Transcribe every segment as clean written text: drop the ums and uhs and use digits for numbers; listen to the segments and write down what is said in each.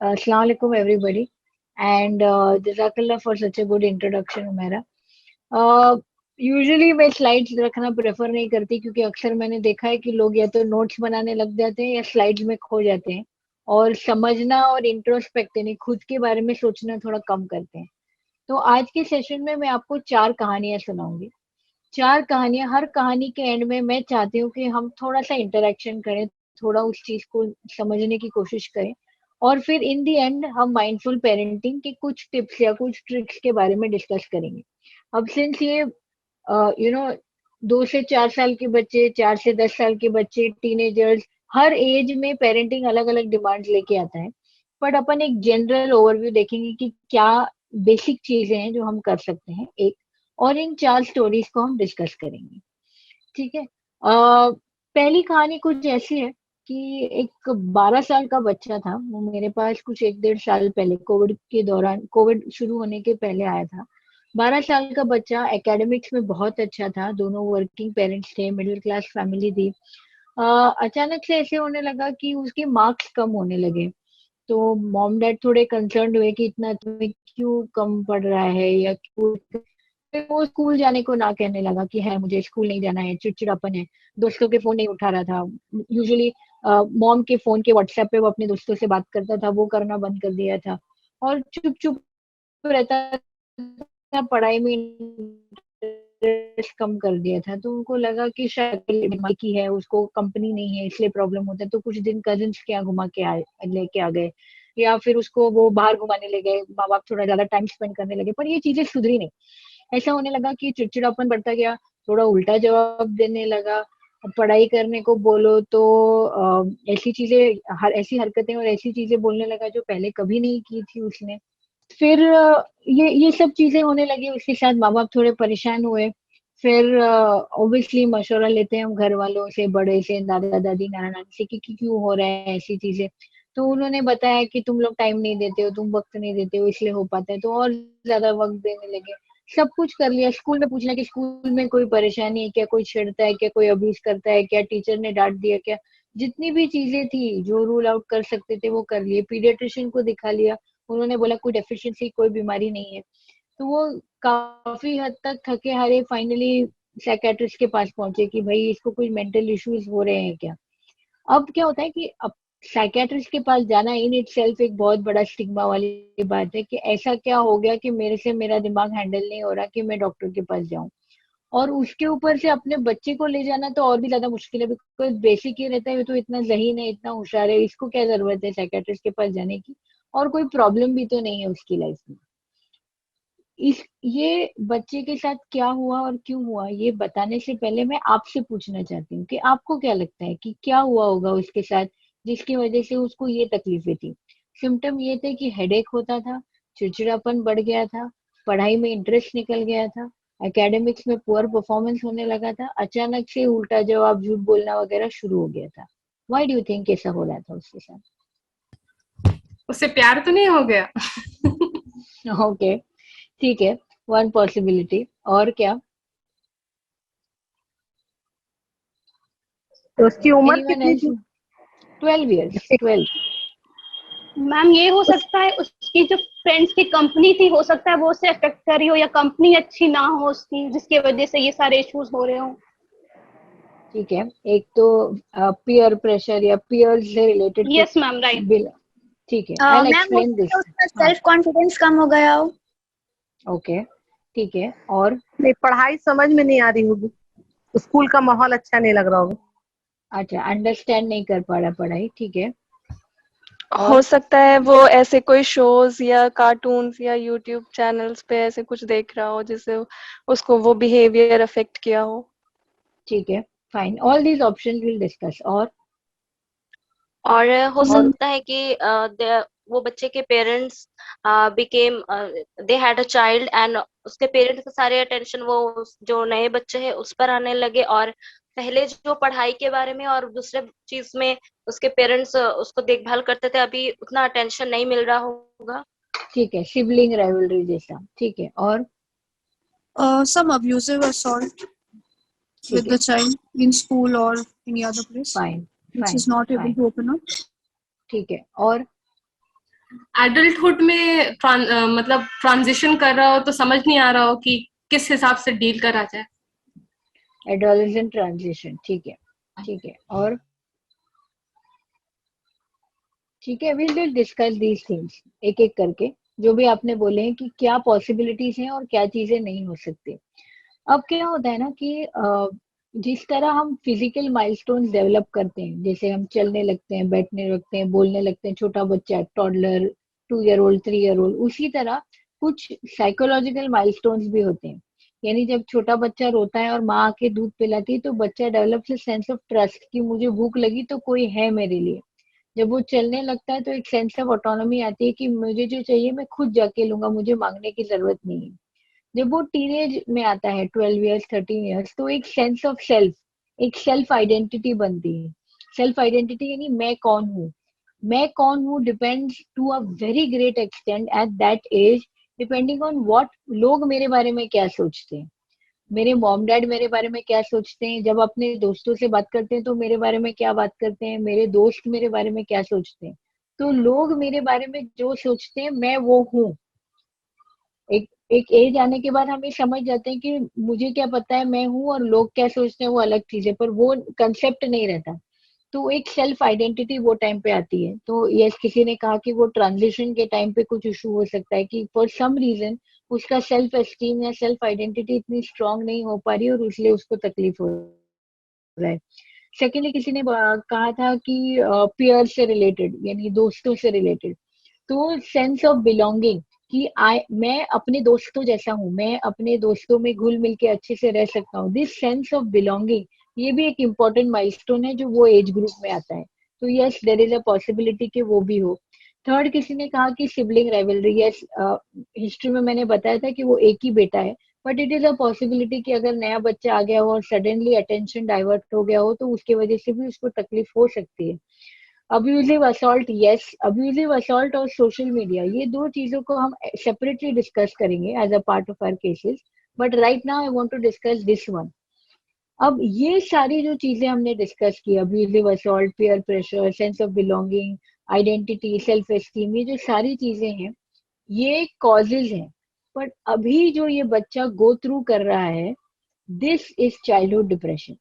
Assalamu alaikum everybody and jazakallah for such a good introduction Umera. Usually मैं slides रखना prefer नहीं करती क्योंकि अक्सर मैंने देखा है कि लोग या तो नोट्स बनाने लग जाते हैं या स्लाइड्स में खो जाते हैं और समझना और इंट्रोस्पेक्ट यानी खुद के बारे में सोचना थोड़ा कम करते हैं। तो आज के सेशन में मैं आपको 4 कहानियां सुनाऊंगी। 4 कहानियां, हर कहानी के एंड में मैं चाहती हूँ कि हम थोड़ा सा इंटरेक्शन करें, थोड़ा उस चीज को समझने की कोशिश करें और फिर इन दी एंड हम माइंडफुल पेरेंटिंग के कुछ टिप्स या कुछ ट्रिक्स के बारे में डिस्कस करेंगे। अब सिंस ये यू नो 2 से 4 साल के बच्चे, 4 से 10 साल के बच्चे, टीनेजर्स, हर एज में पेरेंटिंग अलग अलग डिमांड्स लेके आता है। बट अपन एक जनरल ओवरव्यू देखेंगे कि क्या बेसिक चीजें हैं जो हम कर सकते हैं एक, और इन 4 स्टोरीज को हम डिस्कस करेंगे। ठीक है। पहली कहानी कुछ ऐसी है कि एक 12 साल का बच्चा था, वो मेरे पास कुछ 1 डेढ़ साल पहले कोविड के दौरान, कोविड शुरू होने के पहले आया था। 12 साल का बच्चा एकेडमिक्स में बहुत अच्छा था, दोनों वर्किंग पेरेंट्स थे, मिडिल क्लास फैमिली थी। अचानक से ऐसे होने लगा कि उसके मार्क्स कम होने लगे। तो मॉम डैड थोड़े कंसर्न हुए कि इतना तुम्हें क्यों कम पड़ रहा है या क्यों। फिर वो स्कूल जाने को ना कहने लगा कि है मुझे स्कूल नहीं जाना है, चिड़चिड़ापन है। दोस्तों के फोन नहीं उठा रहा था। यूजुअली मॉम के फोन के व्हाट्सएप पे वो अपने दोस्तों से बात करता था, वो करना बंद कर दिया था और चुप चुप रहता था, पढ़ाई में इंटरेस्ट कम कर दिया था। तो उनको लगा कि शायद बीमारी की है, उसको कंपनी नहीं है इसलिए प्रॉब्लम होता है। तो कुछ दिन कजिन्स के यहाँ घुमा के आए, लेके आ गए, या फिर उसको वो बाहर घुमाने ले गए, माँ बाप थोड़ा ज्यादा टाइम स्पेंड करने लगे, पर ये चीजें सुधरी नहीं। ऐसा होने लगा कि चिड़चिड़ापन बढ़ता गया, थोड़ा उल्टा जवाब देने लगा। पढ़ाई करने को बोलो तो ऐसी चीजें, ऐसी हरकतें और ऐसी चीजें बोलने लगा जो पहले कभी नहीं की थी उसने। फिर ये सब चीजें होने लगी उसके साथ, माँ बाप थोड़े परेशान हुए। फिर ऑब्वियसली मशवरा लेते हैं हम घर वालों से, बड़े से, दादा दादी, नाना नानी से कि क्यों हो रहा है ऐसी चीजें। तो उन्होंने बताया कि तुम लोग टाइम नहीं देते हो, तुम वक्त नहीं देते हो, इसलिए हो पाता है। तो और ज्यादा वक्त देने लगे। सब कुछ कर लिया, स्कूल में पूछना कि स्कूल में कोई परेशानी है क्या, कोई छेड़ता है क्या, कोई अब्यूज करता है क्या, टीचर ने डांट दिया क्या। जितनी भी चीजें थी जो रूल आउट कर सकते थे वो कर लिए, पीडियाट्रिशियन को दिखा लिया। उन्होंने बोला कोई डेफिशिएंसी, कोई बीमारी नहीं है। तो वो काफी हद तक थके हारे फाइनली साइकेट्रिस्ट के पास पहुंचे कि भाई इसको कोई मेंटल इश्यूज हो रहे हैं क्या। अब क्या होता है कि अब साइकेट्रिस्ट के पास जाना इन इटसेल्फ एक बहुत बड़ा स्टिग्मा वाली बात है कि ऐसा क्या हो गया कि मेरे से मेरा दिमाग हैंडल नहीं हो रहा कि मैं डॉक्टर के पास जाऊं। और उसके ऊपर से अपने बच्चे को ले जाना तो और भी ज्यादा मुश्किल है, बिकॉज बेसिक ये रहता है ये तो इतना ज़हीन है, इतना होशियार है, इसको क्या जरूरत है साइकेट्रिस्ट के पास जाने की, और कोई प्रॉब्लम भी तो नहीं है उसकी लाइफ में। इस ये बच्चे के साथ क्या हुआ और क्यों हुआ ये बताने से पहले मैं आपसे पूछना चाहती हूँ कि आपको क्या लगता है कि क्या हुआ होगा उसके साथ जिसकी वजह से उसको ये तकलीफें थी। सिम्टम ये थे कि हेडेक होता था, चिड़चिड़ापन बढ़ गया था, पढ़ाई में इंटरेस्ट निकल गया था, एकेडमिक्स में पुअर परफॉर्मेंस होने लगा था, अचानक से उल्टा जवाब, झूठ बोलना वगैरह शुरू हो गया था। व्हाई डू यू थिंक ऐसा हो रहा था उसके साथ? उससे प्यार तो नहीं हो गया? ओके, ठीक है, वन पॉसिबिलिटी। और क्या? तो उसकी उम्र एनीवन कितनी एल्स? थी? 12 years, 12। मैम ये हो उस सकता है उसकी जो फ्रेंड्स की कंपनी थी, हो सकता है वो उससे अफेक्ट कर रही हो, या कंपनी अच्छी ना हो उसकी जिसकी वजह से ये सारे इश्यूज हो रहे हो। ठीक है, एक तो पीयर प्रेशर या पीयर से रिलेटेड यस कुछ मैम, राइट। बिल। ठीक है, आई विल मैम हो एक्सप्लेन सकता दिस। है उसका हाँ, सेल्फ कॉन्फिडेंस कम हो गया हो। ओके, ठीक है। और नहीं, पढ़ाई समझ में नहीं आ रही होगी, स्कूल का माहौल अच्छा नहीं लग रहा होगा। अच्छा, अंडरस्टैंड नहीं कर पा रहा पढ़ाई, ठीक है। हो और सकता है वो ऐसे कोई शोज या कार्टून्स या यूट्यूब चैनल्स पे ऐसे कुछ देख रहा हो जिससे उसको वो बिहेवियर अफेक्ट किया हो। ठीक है, fine, all these options will discuss. और हो और सकता है कि वो बच्चे के parents became they had a child and उसके पेरेंट्स का सारे अटेंशन वो जो नए बच्चे हैं उस पर आने लगे, और पहले जो पढ़ाई के बारे में और दूसरे चीज में उसके पेरेंट्स उसको देखभाल करते थे, अभी उतना अटेंशन नहीं मिल रहा होगा। ठीक है, सिबलिंग राइवलरी जैसा, ठीक है, और Some abusive assault ठीक with है, the child in school or any other place, fine which fine is not able fine, to open up. ठीक है, और एडल्टहुड में मतलब ट्रांजिशन कर रहा हो तो समझ नहीं आ रहा हो कि किस हिसाब से डील करा जाए। एडोलेसेंट ट्रांजिशन, ठीक है, ठीक है, और ठीक है, will will discuss these things एक एक करके, जो भी आपने बोले हैं कि क्या पॉसिबिलिटीज हैं और क्या चीजें नहीं हो सकती। अब क्या होता है ना कि जिस तरह हम फिजिकल माइलस्टोन्स डेवलप करते हैं, जैसे हम चलने लगते हैं, बैठने लगते हैं, बोलने लगते हैं, छोटा बच्चा, toddler, 2 year old, 3 year old, उसी तरह कुछ साइकोलॉजिकल माइलस्टोन्स भी होते हैं। यानी जब छोटा बच्चा रोता है और माँ आके दूध पिलाती है तो बच्चा develops a sense of trust कि मुझे भूख लगी तो कोई है मेरे लिए। जब वो चलने लगता है तो एक सेंस ऑफ ऑटोनॉमी आती है कि मुझे जो चाहिए मैं खुद जाके लूंगा, मुझे मांगने की जरूरत नहीं है। जब वो टीनेज में आता है, 12 ईयर्स, 13 ईयर्स, तो एक सेंस ऑफ सेल्फ, एक सेल्फ आइडेंटिटी बनती है। सेल्फ आइडेंटिटी यानी मैं कौन हूँ। मैं कौन हूँ depends to a very great extent at that age, depending on what लोग मेरे बारे में क्या सोचते हैं। मेरे मॉम डैड मेरे बारे में क्या सोचते हैं, जब अपने दोस्तों से बात करते हैं तो मेरे बारे में क्या बात करते हैं, मेरे दोस्त मेरे बारे में क्या सोचते हैं। तो लोग मेरे बारे में जो सोचते हैं मैं वो हूँ। एक एक एज आने के बाद हम ये समझ जाते हैं कि मुझे क्या पता है मैं हूँ और लोग क्या सोचते हैं वो अलग चीज है, पर वो कंसेप्ट नहीं रहता। तो एक सेल्फ आइडेंटिटी वो टाइम पे आती है। तो यस, किसी ने कहा कि वो ट्रांजिशन के टाइम पे कुछ इशू हो सकता है कि फॉर सम रीजन उसका सेल्फ एस्टीम या सेल्फ आइडेंटिटी इतनी स्ट्रांग नहीं हो पा रही और इसलिए उसको तकलीफ हो रहा है। सेकेंडली किसी ने कहा था कि पीयर से रिलेटेड यानी दोस्तों से रिलेटेड, तो सेंस ऑफ बिलोंगिंग कि मैं अपने दोस्तों जैसा हूँ, मैं अपने दोस्तों में घुल मिल के अच्छे से रह सकता हूँ, दिस सेंस ऑफ बिलोंगिंग, ये भी एक इम्पोर्टेंट माइलस्टोन है जो वो एज ग्रुप में आता है। तो yes, there is a possibility कि वो भी हो। थर्ड, किसी ने कहा कि सिबलिंग राइवलरी, यस, हिस्ट्री में मैंने बताया था कि वो एक ही बेटा है, but it is a possibility कि अगर नया बच्चा आ गया हो और सडनली अटेंशन डाइवर्ट हो गया हो तो उसकी वजह से भी उसको तकलीफ हो सकती है। Abusive assault, yes, abusive assault और सोशल मीडिया, ये दो चीजों को हम सेपरेटली डिस्कस करेंगे as a part of our cases, but right now I want to discuss this one. अब ये सारी जो चीजें हमने डिस्कस की, abusive assault, peer pressure, sense of belonging, identity, self esteem, ये जो सारी चीजें हैं ये कॉजेज हैं। पर अभी जो ये बच्चा गो थ्रू कर रहा है, दिस इज चाइल्डहुड डिप्रेशन।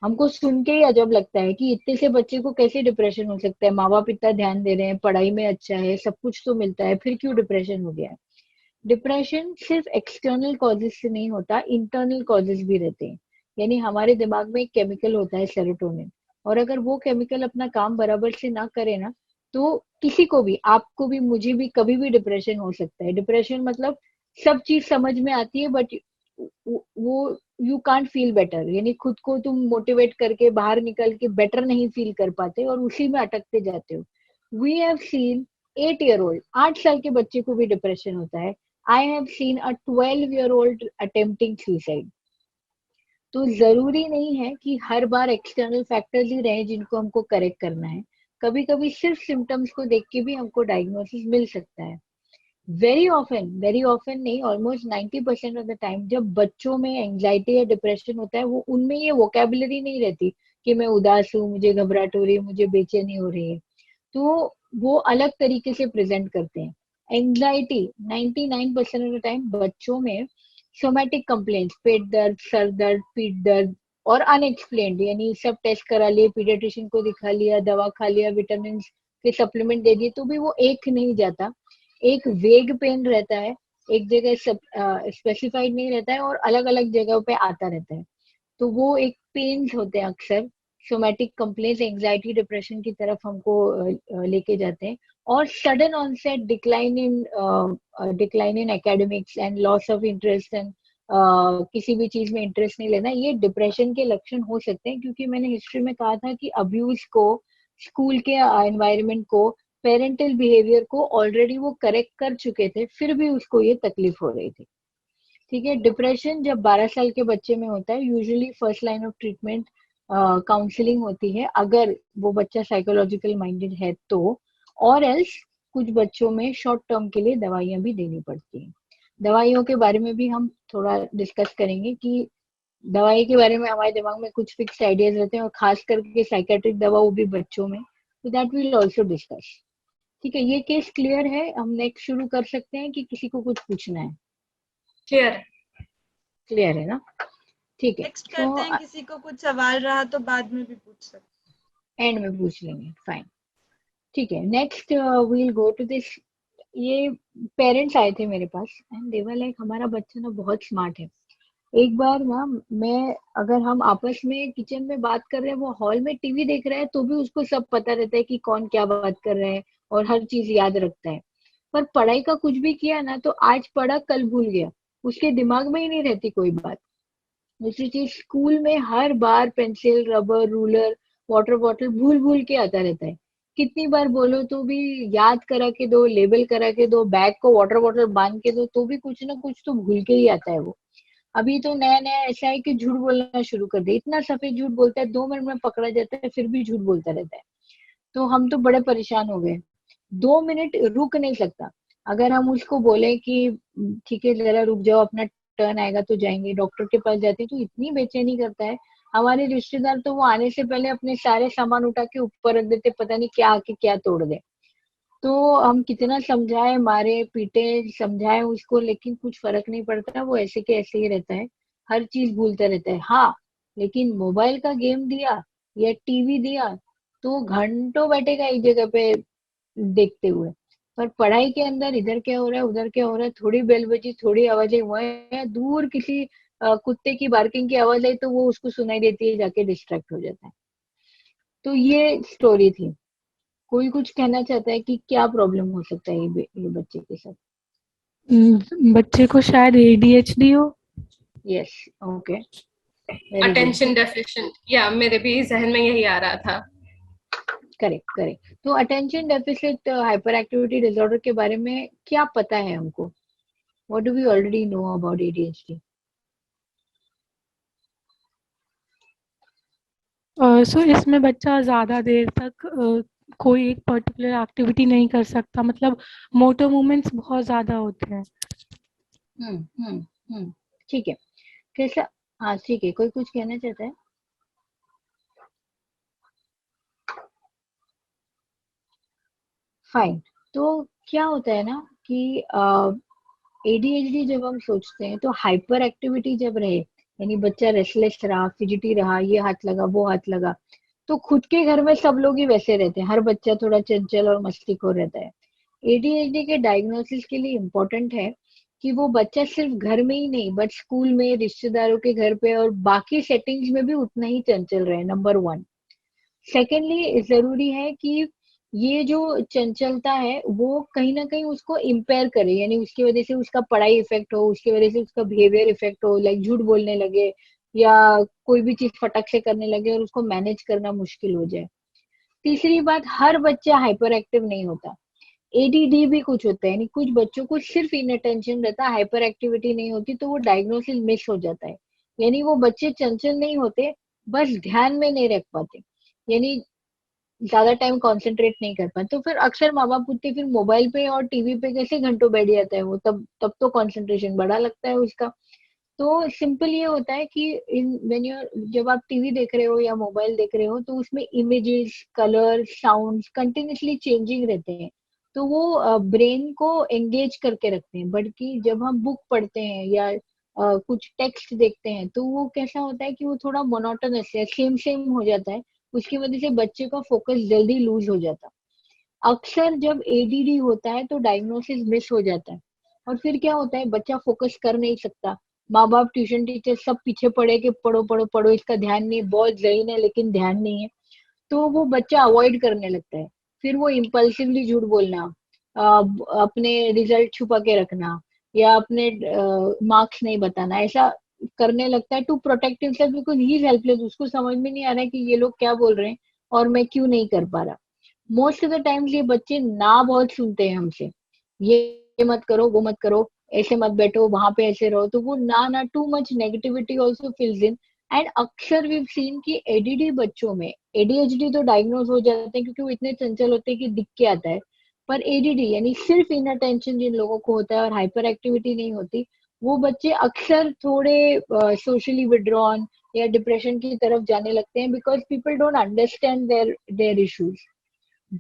हमको सुन के ही अजब लगता है कि इतने से बच्चे को कैसे डिप्रेशन हो सकता है, माँ बाप इतना ध्यान दे रहे हैं, पढ़ाई में अच्छा है, सब कुछ तो मिलता है, फिर क्यों डिप्रेशन हो गया है। डिप्रेशन सिर्फ एक्सटर्नल कॉजेज से नहीं होता, इंटरनल कॉजेज भी रहते हैं। यानी हमारे दिमाग में एक केमिकल होता है सेरोटोनिन, और अगर वो केमिकल अपना काम बराबर से ना करे ना तो किसी को भी, आपको भी, मुझे भी, कभी भी डिप्रेशन हो सकता है। डिप्रेशन मतलब सब चीज समझ में आती है बट वो यू कांट फील बेटर, यानी खुद को तुम मोटिवेट करके बाहर निकल के बेटर नहीं फील कर पाते और उसी में अटकते जाते हो। We have seen 8 year old, 8 साल के बच्चे को भी डिप्रेशन होता है। I have seen a 12 year old attempting suicide. तो जरूरी नहीं है कि हर बार एक्सटर्नल फैक्टर्स ही रहे जिनको हमको करेक्ट करना है। कभी कभी सिर्फ सिम्टम्स को देख के भी हमको डायग्नोसिस मिल सकता है। वेरी ऑफन नहीं, ऑलमोस्ट 90% ऑफ द टाइम जब बच्चों में एंजाइटी या डिप्रेशन होता है वो उनमें ये वोकेबुलरी नहीं रहती कि मैं उदास हूँ, मुझे घबराहट हो रही है, मुझे बेचैनी हो रही है। तो वो अलग तरीके से प्रेजेंट करते हैं। एंजाइटी 99% ऑफ द टाइम बच्चों में सोमैटिक कंप्लेंट्स, पेट दर्द, सर दर्द, पीठ दर्द और अनएक्सप्लेन्ड, यानी सब टेस्ट करा लिए, पीडियाट्रिशियन को दिखा लिया, दवा खा लिया, विटामिन के सप्लीमेंट दे दिए, तो भी वो एक नहीं जाता। एक वेग पेन रहता है, एक जगह स्पेसिफाइड नहीं रहता है और अलग अलग जगहों पे आता रहता है। तो वो एक पेन्स होते हैं अक्सर, सोमैटिक कंप्लेंट्स एंजाइटी डिप्रेशन की तरफ हमको लेके जाते हैं। और sudden onset decline in academics and loss of interest and किसी भी चीज में इंटरेस्ट नहीं लेना, ये डिप्रेशन के लक्षण हो सकते हैं। क्योंकि मैंने हिस्ट्री में कहा था कि अब्यूज को, स्कूल के एनवायरनमेंट को, पेरेंटल बिहेवियर को ऑलरेडी वो करेक्ट कर चुके थे, फिर भी उसको ये तकलीफ हो रही थी। ठीक है। डिप्रेशन जब 12 साल के बच्चे में होता है, usually first line of treatment counselling होती है, अगर वो बच्चा साइकोलॉजिकल माइंडेड है तो, और एल्स कुछ बच्चों में शॉर्ट टर्म के लिए दवाइयां भी देनी पड़ती हैं। दवाइयों के बारे में भी हम थोड़ा डिस्कस करेंगे कि दवाई के बारे में हमारे दिमाग में कुछ फिक्स आइडियाज रहते हैं, और खास करके साइकेट्रिक दवा, वो भी बच्चों में, तो दैट विल ऑल्सो डिस्कस। ठीक है, ये केस क्लियर है? हम नेक्स्ट शुरू कर सकते हैं कि किसी को कुछ पूछना है? क्लियर। क्लियर है ना? ठीक है, नेक्स्ट करते हैं, किसी को कुछ सवाल रहा तो बाद में भी पूछ सकते एंड में पूछ लेंगे, फाइन। ठीक है, next we'll go to this. ये पेरेंट्स आए थे मेरे पास एंड दे वर लाइक हमारा बच्चा ना बहुत स्मार्ट है। एक बार ना, मैं अगर हम आपस में किचन में बात कर रहे हैं, वो हॉल में टीवी देख रहा है, तो भी उसको सब पता रहता है कि कौन क्या बात कर रहे हैं, और हर चीज याद रखता है। पर पढ़ाई का कुछ भी किया ना, तो आज पढ़ा कल भूल गया, उसके दिमाग में ही नहीं रहती कोई बात। दूसरी चीज, स्कूल में हर बार pencil, rubber, ruler, water bottle भूल भूल के आता रहता है। कितनी बार बोलो तो भी याद करा के दो, लेबल करा के दो, बैग को वाटर बॉटल बांध के दो, तो भी कुछ ना कुछ तो भूल के ही आता है वो। अभी तो नया नया ऐसा है कि झूठ बोलना शुरू कर दे, इतना सफेद झूठ बोलता है, 2 मिनट में पकड़ा जाता है, फिर भी झूठ बोलता रहता है। तो हम तो बड़े परेशान हो गए, 2 मिनट रुक नहीं सकता। अगर हम उसको बोले कि ठीक है जरा रुक जाओ, अपना टर्न आएगा तो जाएंगे, डॉक्टर के पास जाते हैं, तो इतनी बेचैनी करता है। हमारे रिश्तेदार तो वो आने से पहले अपने सारे सामान उठा के ऊपर रख देते, पता नहीं क्या आके क्या तोड़ दे। तो हम कितना समझाए, मारे पीटे, समझाए उसको, लेकिन कुछ फर्क नहीं पड़ता, वो ऐसे के ऐसे ही रहता है, हर चीज भूलता रहता है। हाँ, लेकिन मोबाइल का गेम दिया या टीवी दिया तो घंटों बैठेगा एक जगह पे देखते हुए। पर पढ़ाई के अंदर इधर क्या हो रहा है, उधर क्या हो रहा है, थोड़ी बेल बजी, थोड़ी आवाजें वह दूर किसी कुत्ते की बार्किंग की आवाज आई तो वो उसको सुनाई देती है, जाके डिस्ट्रैक्ट हो जाता है। तो ये स्टोरी थी। कोई कुछ कहना चाहता है कि क्या प्रॉब्लम हो सकता है ये बच्चे के साथ? बच्चे को शायद ADHD हो। यस, ओके, अटेंशन डेफिशिएंट, या मेरे भी जहन में यही आ रहा था। Correct correct. तो attention deficit hyperactivity disorder के बारे में क्या पता है हमको? What do we already know about ADHD? So इसमें बच्चा ज्यादा देर तक कोई एक पर्टिकुलर एक्टिविटी नहीं कर सकता, मतलब मोटर मूवमेंट्स बहुत ज्यादा होते हैं। ठीक है, कैसा? हाँ ठीक है, कोई कुछ कहना चाहता है? फाइन। तो क्या होता है ना कि ADHD जब हम सोचते हैं तो हाइपर एक्टिविटी जब रहे, यानी बच्चा रेस्टलेस रहा, फिजिटी रहा, ये हाथ लगा वो हाथ लगा, तो खुद के घर में सब लोग ही वैसे रहते हैं, हर बच्चा थोड़ा चंचल और मस्तीखोर रहता है। ADHD के डायग्नोसिस के लिए इम्पोर्टेंट है कि वो बच्चा सिर्फ घर में ही नहीं, बट स्कूल में, रिश्तेदारों के घर पे और बाकी सेटिंग्स में भी उतना ही चंचल रहे, नंबर 1। सेकेंडली, जरूरी है कि ये जो चंचलता है वो कहीं ना कहीं उसको इम्पेयर करे, यानी उसकी वजह से उसका पढ़ाई इफेक्ट हो, उसकी वजह से उसका बिहेवियर इफेक्ट हो, लाइक झूठ बोलने लगे या कोई भी चीज फटक से करने लगे और उसको मैनेज करना मुश्किल हो जाए। तीसरी बात, हर बच्चा हाइपर एक्टिव नहीं होता, ADD भी कुछ होता है, यानी कुछ बच्चों को सिर्फ इनअटेंशन रहता है, हाइपर एक्टिविटी नहीं होती, तो वो डायग्नोसिस मिस हो जाता है। यानी वो बच्चे चंचल नहीं होते, बस ध्यान में नहीं रख पाते, यानी ज्यादा टाइम कंसंट्रेट नहीं कर पाते। तो फिर अक्सर माँ बाप पूछते फिर मोबाइल पे और टीवी पे कैसे घंटों बैठ जाता है वो, तब तो कंसंट्रेशन बड़ा लगता है उसका। तो सिंपल ये होता है कि जब आप टीवी देख रहे हो या मोबाइल देख रहे हो, तो उसमें images, colour, sounds continuously changing रहते हैं, तो वो ब्रेन को एंगेज करके रखते हैं। बल्कि जब हम बुक पढ़ते हैं या कुछ टेक्स्ट देखते हैं, तो वो कैसा होता है कि वो थोड़ा मोनोटोनस है, सेम सेम हो जाता है, उसकी वजह से बच्चे का फोकस जल्दी लूज हो जाता है। अक्सर जब ADD होता है तो डायग्नोसिस मिस हो जाता है, और फिर क्या होता है, बच्चा फोकस कर नहीं सकता, माँ बाप, ट्यूशन टीचर सब पीछे पड़े कि पढ़ो पढ़ो पढ़ो, इसका ध्यान नहीं, बहुत जहीन है लेकिन ध्यान नहीं है, तो वो बच्चा अवॉइड करने लगता है। फिर वो इम्पल्सिवली झूठ बोलना, अपने रिजल्ट छुपा के रखना, या अपने मार्क्स नहीं बताना, ऐसा करने लगता है to protect himself, because he is helpless. उसको समझ में नहीं आ रहा है कि ये लोग क्या बोल रहे हैं और मैं क्यों नहीं कर पा रहा। मोस्ट ऑफ द टाइम्स ये बच्चे ना बहुत सुनते हैं हमसे, ये मत करो वो मत करो, ऐसे मत बैठो, वहां पे ऐसे रहो, तो वो ना too much negativity also fills in. And अक्सर वी सीन कि एडीडी बच्चों में, एडीएचडी तो डायग्नोज हो जाते हैं क्योंकि वो इतने चंचल होते हैं कि दिख के आता है, पर एडीडी यानी सिर्फ इन अटेंशन जिन लोगों को होता है और हाइपर एक्टिविटी नहीं होती, वो बच्चे अक्सर थोड़े सोशली विड्रॉन या डिप्रेशन की तरफ जाने लगते हैं, because people don't understand their issues.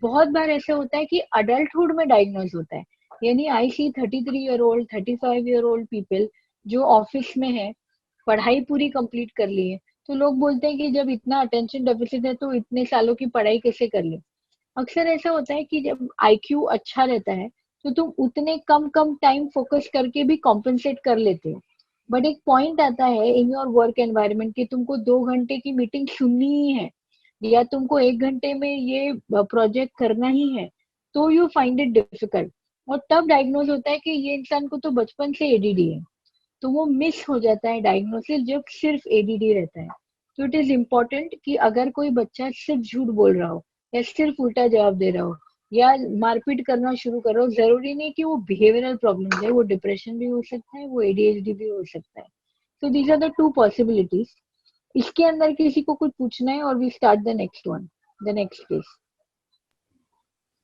बहुत बार ऐसा होता है कि अडल्टहुड में डायग्नोज होता है, यानी आई सी 33-year-old 35-year-old पीपल जो ऑफिस में है, पढ़ाई पूरी कंप्लीट कर ली है, तो लोग बोलते हैं कि जब इतना अटेंशन डेफिसिट है तो इतने सालों की पढ़ाई कैसे कर ली। अक्सर ऐसा होता है कि जब आईक्यू अच्छा रहता है तो तुम उतने कम टाइम फोकस करके भी कॉम्पेंसेट कर लेते हो, बट एक पॉइंट आता है इन योर वर्क एनवायरनमेंट कि तुमको 2 घंटे की मीटिंग सुननी ही है या तुमको 1 घंटे में ये प्रोजेक्ट करना ही है, तो यू फाइंड इट डिफिकल्ट, और तब डायग्नोज होता है कि ये इंसान को तो बचपन से एडीडी है। तो वो मिस हो जाता है डायग्नोसिस जब सिर्फ एडीडी रहता है। तो इट इज इम्पोर्टेंट कि अगर कोई बच्चा सिर्फ झूठ बोल रहा हो या सिर्फ उल्टा जवाब दे रहा हो या मारपीट करना शुरू कर रहा हो, जरूरी नहीं कि वो बिहेवियरल प्रॉब्लम है, वो डिप्रेशन भी हो सकता है, वो एडीएचडी भी हो सकता है। So these are the 2 possibilities. इसके अंदर किसी को कुछ पूछना है और we start the next one, the next case.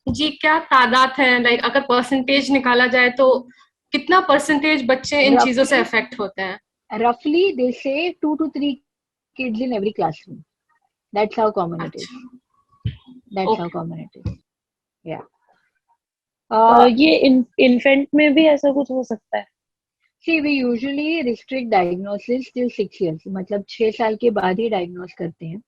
जी, क्या तादाद है, लाइक अगर परसेंटेज निकाला जाए तो कितना परसेंटेज बच्चे इन चीजों से अफेक्ट होते हैं? Roughly they say 2 to 3 kids in every classroom. That's how common it is. That's how common it is. Yeah. ये इन्फेंट में भी ऐसा कुछ हो सकता है? See, we usually restrict diagnosis till 6 years. मतलब 6 साल के बाद ही डायग्नोस करते हैं,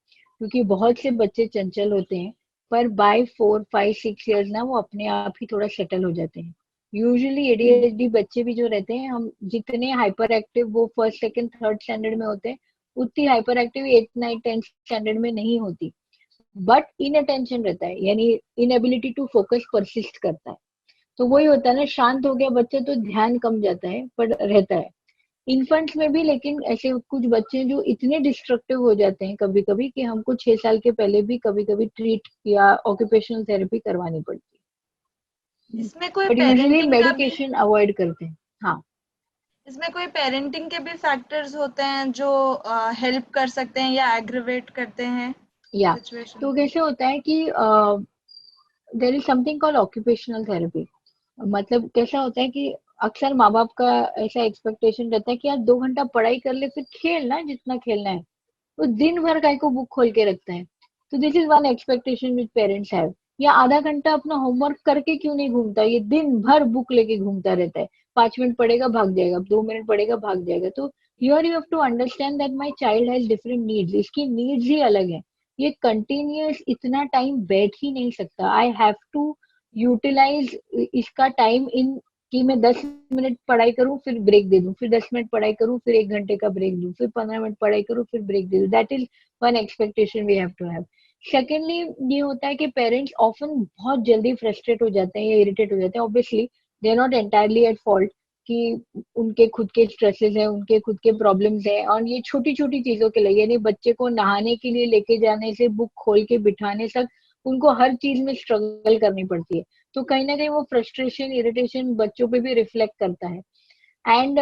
क्योंकि बहुत से बच्चे चंचल होते हैं, पर बाय 4, 5, 6 years ना वो अपने आप ही थोड़ा सेटल हो जाते हैं। यूजुअली एडीएचडी बच्चे भी जो रहते हैं, हम जितने हाइपर एक्टिव वो फर्स्ट सेकंड थर्ड स्टैंडर्ड में होते हैं, उतनी हाइपर एक्टिव 8, 9, 10 स्टैंडर्ड में नहीं होती, बट इन अटेंशन रहता है, यानी इनएबिलिटी टू फोकस परसिस्ट करता है। तो वही होता है ना, शांत हो गया बच्चा तो ध्यान कम जाता है, पर रहता है इन्फेंट्स में भी। लेकिन ऐसे कुछ बच्चे जो इतने डिस्ट्रक्टिव हो जाते हैं कभी कभी कि हमको 6 साल के पहले भी कभी कभी ट्रीट या ऑक्यूपेशनल थेरेपी करवानी पड़ती है। इसमें कोई बट यूजुअली पेरेंटिंग का भी, मेडिकेशन अवॉइड करते हैं। हाँ, इसमें कोई पेरेंटिंग के भी फैक्टर्स होते हैं जो हेल्प कर सकते हैं या एग्रीवेट करते हैं या सिचुएशन? तो कैसे होता है कि there is something called occupational therapy. मतलब कैसा होता है कि अक्सर माँ बाप का ऐसा एक्सपेक्टेशन रहता है कि यार 2 घंटा पढ़ाई कर ले, फिर खेलना जितना खेलना है, वो दिन भर काय को बुक खोल के रखता है। तो this is one expectation which parents have. या आधा घंटा अपना होमवर्क करके क्यों नहीं घूमता, ये दिन भर बुक लेके घूमता रहता है, 5 मिनट पढ़ेगा भाग जाएगा, 2 मिनट पढ़ेगा भाग जाएगा। तो here you have to understand that my child has different needs, इसकी नीड्स ही अलग है। ये कंटिन्यूअस इतना टाइम बैठ ही नहीं सकता। आई हैव टू यूटिलाइज इसका टाइम इन कि मैं 10 मिनट पढ़ाई करूं फिर ब्रेक दे दूं, फिर 10 मिनट पढ़ाई करूं फिर 1 घंटे का ब्रेक दूं, फिर 15 मिनट पढ़ाई करूं फिर ब्रेक दे दूं। That is one expectation we have to have. Secondly ये होता है कि पेरेंट्स ऑफन बहुत जल्दी फ्रस्ट्रेट हो जाते हैं या इरिटेट हो जाते हैं। Obviously they are not entirely at fault कि उनके खुद के स्ट्रेसेस हैं, उनके खुद के प्रॉब्लम्स हैं, और ये छोटी छोटी चीजों के लिए, यानी बच्चे को नहाने के लिए लेके जाने से बुक खोल के बिठाने तक उनको हर चीज में स्ट्रगल करनी पड़ती है। तो कहीं ना कहीं वो फ्रस्ट्रेशन इरिटेशन बच्चों पे भी रिफ्लेक्ट करता है। And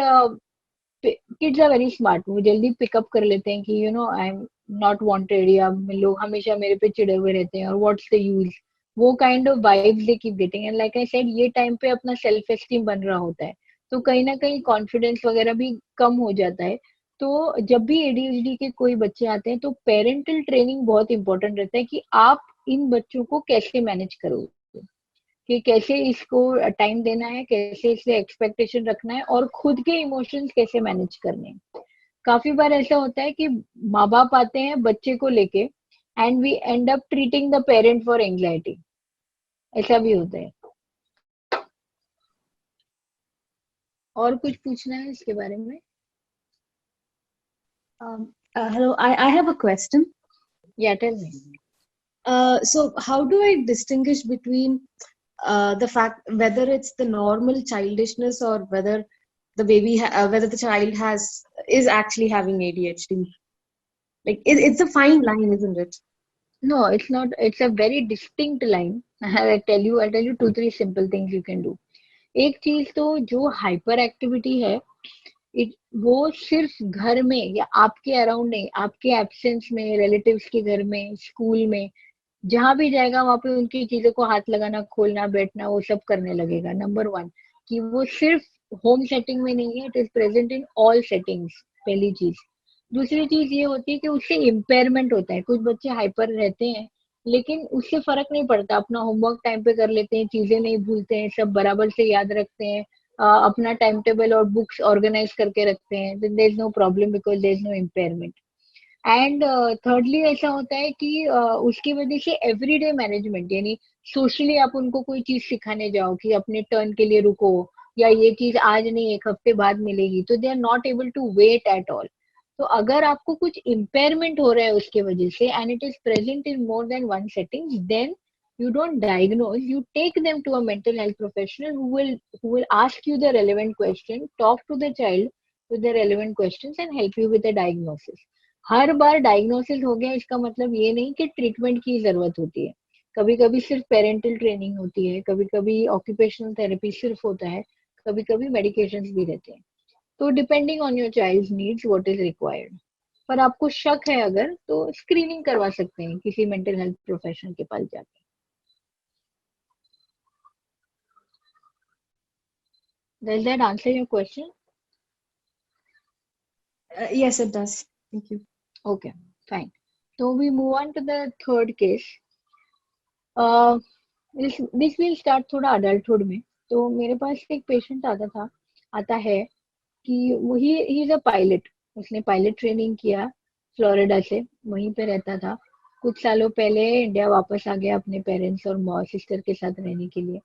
kids are very smart, वो जल्दी पिकअप कर लेते हैं कि आई एम नॉट वांटेड, या लोग हमेशा मेरे पे चिड़े हुए रहते हैं और व्हाट्स द यूज, वो kind of vibes they keep getting. And like I said, ये टाइम पे अपना सेल्फ एस्टीम बन रहा होता है, तो कहीं ना कहीं कॉन्फिडेंस वगैरह भी कम हो जाता है। तो जब भी एडीएचडी के कोई बच्चे आते हैं तो पेरेंटल ट्रेनिंग बहुत इंपॉर्टेंट रहता है कि आप इन बच्चों को कैसे मैनेज करोगे, कि कैसे इसको टाइम देना है, कैसे इससे एक्सपेक्टेशन रखना है, और खुद के इमोशंस कैसे मैनेज करने हैं। काफी बार ऐसा होता है कि माँ बाप आते हैं बच्चे को लेके and we end up treating the parent for anxiety, ऐसा भी होता है। और कुछ पूछना है इसके बारे में? Hello, I have a question. Yeah, tell me. So how do I distinguish between the fact whether it's the normal childishness or whether the baby whether the child is actually having ADHD? Like it's a fine line, isn't it? No, it's not. It's a very distinct line. I'll tell you 2-3 simple things you can do. एक चीज तो जो hyper activity है वो सिर्फ घर में या आपके अराउंड नहीं, आपके एब्सेंस में, रिलेटिव्स के घर में, स्कूल में, जहां भी जाएगा वहां पे उनकी चीजों को हाथ लगाना, खोलना, बैठना, वो सब करने लगेगा। नंबर वन, कि वो सिर्फ होम सेटिंग में नहीं है, it is present in all settings, पहली चीज। दूसरी चीज ये होती है कि उससे इम्पेयरमेंट होता है। कुछ बच्चे हाइपर रहते हैं लेकिन उससे फर्क नहीं पड़ता, अपना होमवर्क टाइम पे कर लेते हैं, चीजें नहीं भूलते हैं, सब बराबर से याद रखते हैं, अपना टाइम टेबल और बुक्स ऑर्गेनाइज करके रखते हैं, there is no problem because there is no impairment. And thirdly ऐसा होता है कि उसकी वजह से एवरीडे मैनेजमेंट, यानी सोशली आप उनको कोई चीज सिखाने जाओ कि अपने टर्न के लिए रुको, या ये चीज आज नहीं एक हफ्ते बाद मिलेगी, तो they are not able to wait at all. तो अगर आपको कुछ इम्पेयरमेंट हो रहा है उसके वजह से and it is present in more than one setting, then you don't diagnose, you take them to a mental health professional who will ask you the relevant question, talk to the child with the relevant questions and help you with the diagnosis. Her bar diagnosis हो गया इसका मतलब ये नहीं कि treatment की जरूरत होती है। कभी कभी सिर्फ पेरेंटल ट्रेनिंग होती है, कभी कभी ऑक्यूपेशनल थेरेपी सिर्फ होता है, कभी कभी मेडिकेशंस भी रहते हैं। तो depending on your child's needs what is required. पर आपको शक है अगर, तो स्क्रीनिंग करवा सकते हैं किसी मेंटल हेल्थ प्रोफेशनल के पास जाके। Does that answer your question? Yes, it does. Thank you. Okay, fine. So we move on to the third case. This will start थोड़ा adulthood में। तो मेरे पास एक पेशेंट आता है कि वही ही इज अ पायलट। उसने पायलट ट्रेनिंग किया फ्लोरिडा से, वहीं पे रहता था। कुछ सालों पहले इंडिया वापस आ गया अपने पेरेंट्स और सिस्टर के साथ रहने के लिए।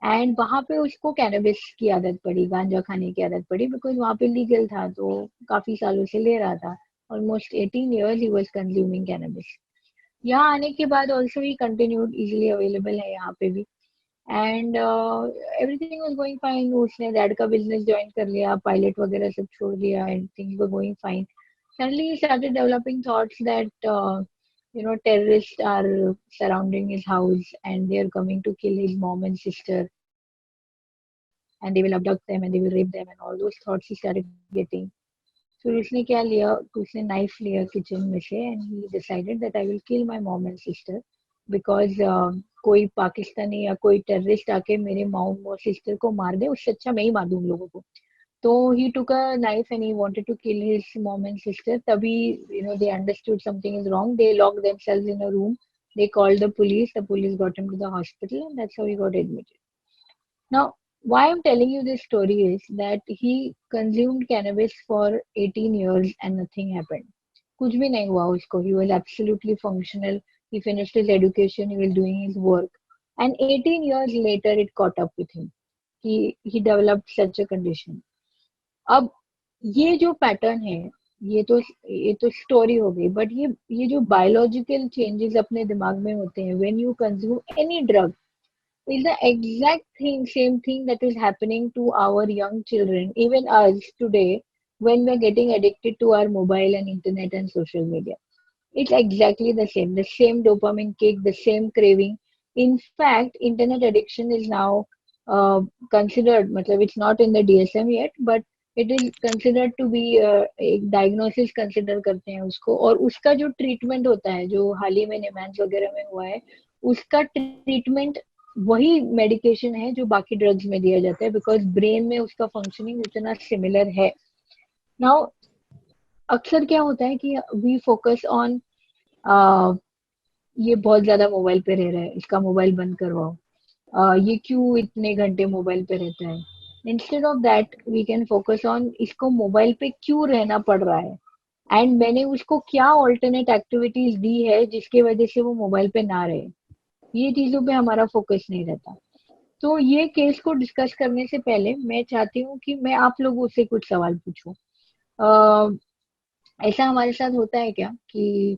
एंड वहां पे उसको कैनबिस की आदत पड़ी, गांजा खाने की आदत पड़ी, बिकॉज वहां पे लीगल था, तो काफी सालों से ले रहा था। Almost 18 years he was consuming cannabis. यहाँ आने के बाद also he continued, easily available है यहाँ पे भी। And everything was going fine. उसने डैड का बिजनेस ज्वाइन कर लिया, पायलट वगैरह सब छोड़ दिया and things were going fine. Suddenly he started developing thoughts that terrorists are surrounding his house and they are coming to kill his mom and sister, and they will abduct them and they will rape them, and all those thoughts he started getting. फिर उसने क्या लिया, उसने knife लिया kitchen में से and he decided that I will kill my mom and sister because कोई पाकिस्तानी या कोई टेररिस्ट आके मेरे मॉम और सिस्टर को मार दे, उससे अच्छा मैं ही मार दूं लोगों को। तो he took a knife and he wanted to kill his mom and sister. तभी they understood something is wrong. They locked themselves in a room. They called the police. The police got him to the hospital and that's how he got admitted. Now, why I'm telling you this story is that he consumed cannabis for 18 years and nothing happened. कुछ भी नहीं हुआ उसको. He was absolutely functional. He finished his education. He was doing his work. And 18 years later, it caught up with him. He developed such a condition. अब ये जो pattern है, ये तो स्टोरी हो गई, बट ये जो बायोलॉजिकल चेंजेस अपने दिमाग में होते हैं when you consume any drug is the exact same thing that is happening to our young children, even us today, when we're getting addicted to our mobile and internet and social media. It's exactly the same dopamine kick, the same craving. In fact, internet addiction is now considered, it's not in the DSM yet, but it is considered to be एक diagnosis consider करते हैं उसको, और उसका जो treatment होता है, जो हाल ही में निमैंस वगैरह में हुआ है, उसका treatment वही मेडिकेशन है जो बाकी ड्रग्स में दिया जाता है, बिकॉज ब्रेन में उसका फंक्शनिंग उतना सिमिलर है। नाउ अक्सर क्या होता है कि वी फोकस ऑन ये बहुत ज्यादा मोबाइल पे रह रहा है, इसका मोबाइल बंद करवाओ, ये क्यों इतने घंटे मोबाइल पे रहता है। Instead of that we can focus on इसको मोबाइल पे क्यों रहना पड़ रहा है एंड मैंने उसको क्या ऑल्टरनेट एक्टिविटीज दी है जिसकी वजह से वो मोबाइल पे ना रहे। ये चीजों पे हमारा फोकस नहीं रहता। तो ये केस को डिस्कस करने से पहले मैं चाहती हूँ कि मैं आप लोगों से कुछ सवाल पूछूं। ऐसा हमारे साथ होता है क्या कि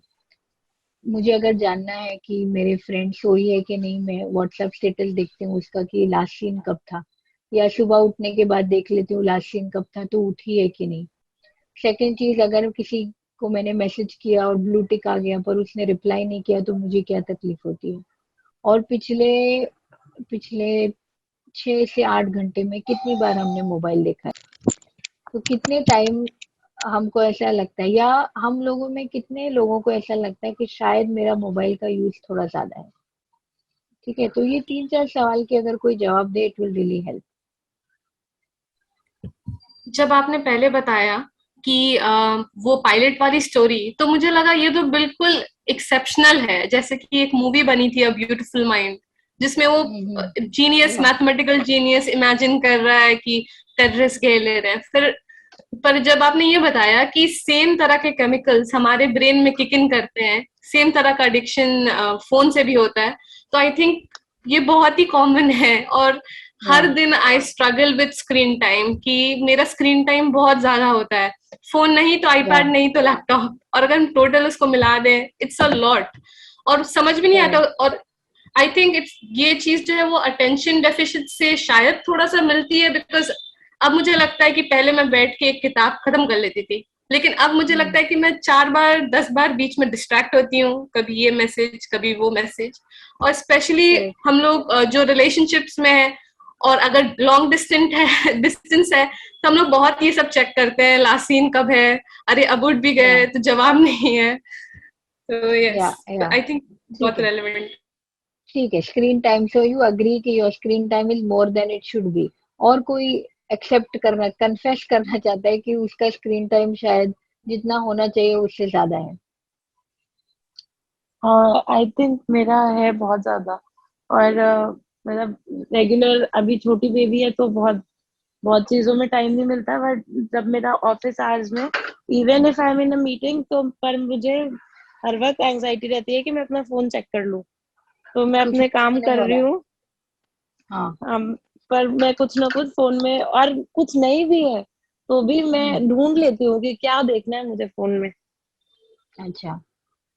मुझे अगर जानना है कि मेरे फ्रेंड सोई है कि नहीं, मैं व्हाट्सएप स्टेटस देखती हूँ उसका कि लास्ट सीन कब था, या सुबह उठने के बाद देख लेती हूँ लास्ट सीन कब था, तो उठी है कि नहीं। सेकेंड चीज, अगर किसी को मैंने मैसेज किया और ब्लू टिक आ गया पर उसने रिप्लाई नहीं किया तो मुझे क्या तकलीफ होती है। और पिछले 6 से 8 घंटे में कितनी बार हमने मोबाइल देखा है? तो कितने टाइम हमको ऐसा लगता है, या हम लोगों में कितने लोगों को ऐसा लगता है कि शायद मेरा मोबाइल का यूज थोड़ा ज्यादा है? ठीक है, तो ये 3-4 सवाल के अगर कोई जवाब दे, इट विल रियली हेल्प। जब आपने पहले बताया कि वो पायलट वाली स्टोरी, तो मुझे लगा ये तो बिल्कुल एक्सेप्शनल है, जैसे कि एक मूवी बनी थी अ ब्यूटीफुल माइंड, जिसमें वो जीनियस, मैथमेटिकल जीनियस इमेजिन कर रहा है कि टेररिस्ट घेर ले रहे हैं। फिर पर जब आपने ये बताया कि सेम तरह के केमिकल्स हमारे ब्रेन में किक इन करते हैं, सेम तरह का एडिक्शन फोन से भी होता है, तो आई थिंक ये बहुत ही कॉमन है। और हर दिन I struggle with screen time कि मेरा स्क्रीन टाइम बहुत ज्यादा होता है, फोन नहीं तो आईपैड नहीं तो लैपटॉप, और अगर हम टोटल उसको मिला दें इट्स अ लॉट, और समझ भी नहीं आता। और आई थिंक इट्स ये चीज जो है वो अटेंशन डेफिशिट से शायद थोड़ा सा मिलती है, बिकॉज अब मुझे लगता है कि पहले मैं बैठ के एक किताब खत्म कर लेती थी, लेकिन अब मुझे लगता है कि मैं 4 बार 10 बार बीच में डिस्ट्रैक्ट होती हूँ, कभी ये मैसेज कभी वो मैसेज। और स्पेशली हम लोग जो रिलेशनशिप्स में है, और अगर लॉन्ग डिस्टेंस है तो हम लोग बहुत ये सब चेक करते हैं, लास्ट सीन कब है, अरे अब उठ भी गए तो जवाब नहीं है। तो यस, आई थिंक बहुत रेलेवेंट। ठीक है, screen time, so you agree कि your screen time is more than it should be, और कोई एक्सेप्ट करना, कन्फेस करना चाहता है कि उसका स्क्रीन टाइम शायद जितना होना चाहिए उससे ज्यादा है? आई थिंक मेरा है बहुत ज्यादा, और मतलब रेगुलर, अभी छोटी बेबी है तो बहुत बहुत चीजों में टाइम नहीं मिलता, बट जब मेरा ऑफिस आवर्स में, even if I am in a meeting, तो पर मुझे हर वक्त एंजाइटी रहती है कि मैं अपना फोन चेक कर लूं। तो मैं अपने काम कर रही हूँ, पर मैं कुछ ना कुछ फोन में, और कुछ नहीं भी है तो भी मैं ढूंढ लेती हूँ कि क्या देखना है मुझे फोन में। अच्छा,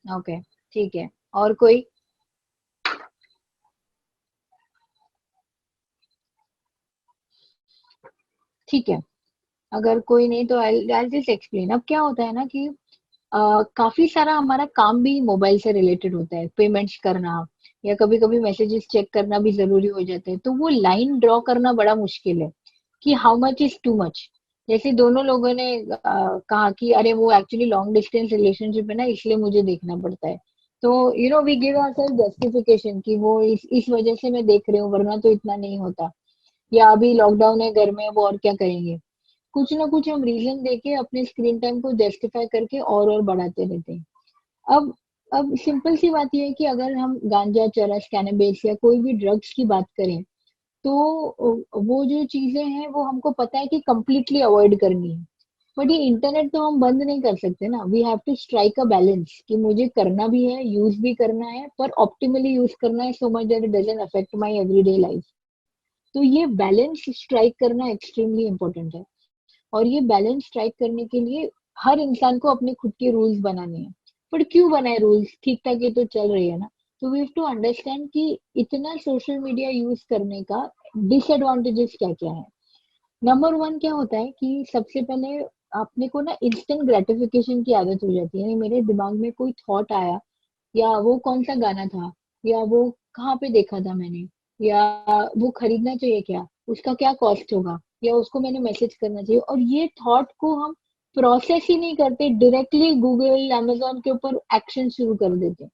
ओके, ठीक है। और कोई? ठीक है, अगर कोई नहीं तो आई जस्ट एक्सप्लेन। अब क्या होता है ना कि काफी सारा हमारा काम भी मोबाइल से रिलेटेड होता है, पेमेंट्स करना या कभी कभी मैसेजेस चेक करना भी जरूरी हो जाते हैं, तो वो लाइन ड्रॉ करना बड़ा मुश्किल है कि how much is too much. जैसे दोनों लोगों ने कहा कि अरे वो एक्चुअली लॉन्ग डिस्टेंस रिलेशनशिप है ना, इसलिए मुझे देखना पड़ता है, तो you know we give ourselves justification कि वो इस वजह से मैं देख रही हूँ, वरना तो इतना नहीं होता, या अभी लॉकडाउन है घर में, वो और क्या करेंगे। कुछ ना कुछ हम रीजन देके अपने स्क्रीन टाइम को जस्टिफाई करके और बढ़ाते रहते हैं। अब सिंपल सी बात यह है कि अगर हम गांजा, चरस, कैनबिस या कोई भी ड्रग्स की बात करें, तो वो जो चीजें हैं वो हमको पता है कि कंप्लीटली अवॉइड करनी है, बट ये इंटरनेट तो हम बंद नहीं कर सकते ना। We have to strike a balance कि मुझे करना भी है, यूज भी करना है, पर ऑप्टिमली यूज करना है, so much that it doesn't affect my everyday life. तो ये बैलेंस स्ट्राइक करना एक्सट्रीमली इम्पोर्टेंट है, और ये बैलेंस स्ट्राइक करने के लिए हर इंसान को अपने खुद के रूल्स बनाने हैं। पर क्यों बनाए रूल्स? ठीक ठाक ये तो चल रही है ना। तो वी हैव टू अंडरस्टैंड कि इतना सोशल मीडिया यूज करने का डिसएडवांटेजेस क्या क्या है। नंबर 1 क्या होता है कि सबसे पहले अपने को ना इंस्टेंट ग्रेटिफिकेशन की आदत हो जाती है। यानी मेरे दिमाग में कोई थॉट आया, या वो कौन सा गाना था, या वो कहाँ पे देखा था मैंने, या वो खरीदना चाहिए क्या, उसका क्या कॉस्ट होगा, या उसको मैंने मैसेज करना चाहिए, और ये थॉट को हम प्रोसेस ही नहीं करते, डायरेक्टली गूगल, अमेजोन के ऊपर एक्शन शुरू कर देते हैं।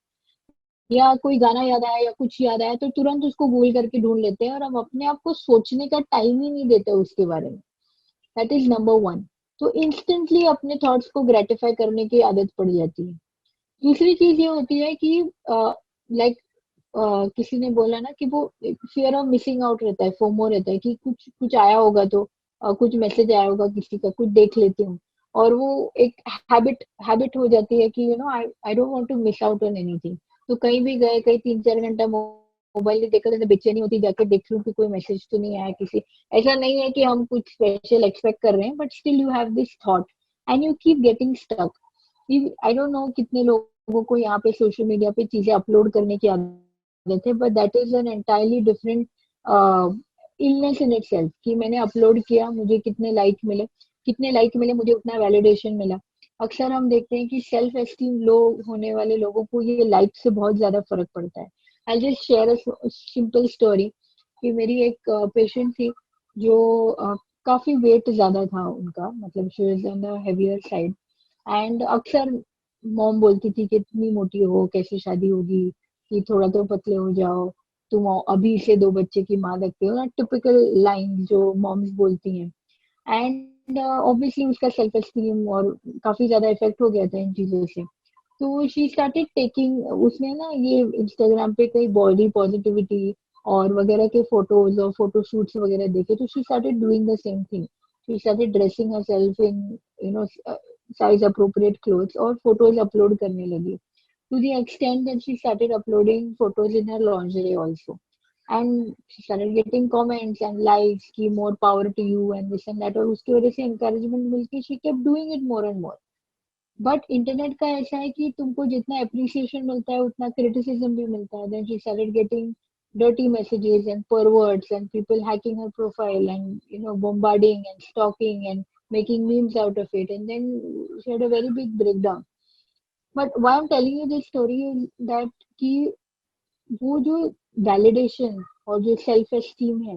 या कोई गाना याद आया या कुछ याद आया तो तुरंत उसको गूगल करके ढूंढ लेते हैं, और हम अपने आप को सोचने का टाइम ही नहीं देते उसके बारे में। That is number 1। तो इंस्टेंटली अपने थॉट्स को ग्रेटिफाई करने की आदत पड़ जाती है। दूसरी चीज ये होती है कि लाइक किसी ने बोला ना कि वो फियर ऑफ मिसिंग आउट रहता है, फोमो रहता है कि कुछ कुछ आया होगा, तो कुछ मैसेज आया होगा किसी का, कुछ देख लेती हूँ, और वो एक हैबिट हो जाती है कि you know I don't want to miss out on anything. तो कहीं भी गए, कहीं 3-4 घंटा मोबाइल नहीं देखा, तो बेचैनी होती, जाके देख लूं कि कोई मैसेज तो नहीं आया किसी। ऐसा नहीं है कि हम कुछ स्पेशल एक्सपेक्ट कर रहे हैं, but still you have this thought and you keep getting stuck. I don't know कितने लोगों को यहाँ पे सोशल मीडिया पे चीजें अपलोड करने की आदत है, but that is an entirely different illness in itself कि मैंने अपलोड किया, मुझे कितने लाइक मिले, मुझे उतना वैलिडेशन मिला। अक्सर हम देखते हैं कि सेल्फ एस्टीम लो होने वाले लोगों को ये लाइक से बहुत ज्यादा फर्क पड़ता है। I just share a simple story. कि मेरी एक पेशेंट थी जो काफी वेट ज्यादा था उनका, मतलब she was on the heavier side. And अक्सर मॉम बोलती थी कि इतनी मोटी हो कैसे शादी होगी, कि थोड़ा तो पतले हो जाओ, तुम अभी से 2 बच्चे की माँ लगते हो ना, टिपिकल लाइन जो मॉम्स बोलती हैं। एंड ऑब्वियसली उसका सेल्फ एस्टीम और काफी ज्यादा इफेक्ट हो गया था इन चीजों से। तो शी स्टार्टेड टेकिंग, उसने ना ये इंस्टाग्राम पे कई बॉडी पॉजिटिविटी और वगैरह के फोटोज और फोटो शूट्स वगैरह देखे, तो she started doing the same thing. She started dressing herself in you know size appropriate clothes और फोटोज अपलोड करने लगी, to the extent that she started uploading photos in her lingerie also. And she started getting comments and likes कि more power to you and this and that, और उसकी वजह से encouragement मिलके she kept doing it more and more. But internet का ऐसा है कि तुमको जितना अप्रिसिएशन मिलता है उतना क्रिटिसिज्म भी मिलता है। Then she started getting dirty messages and perverts and people hacking her profile and bombarding and stalking and making memes out of it, and then she had a very big breakdown. But why I'm telling you this story is that कि वो जो validation और जो self esteem है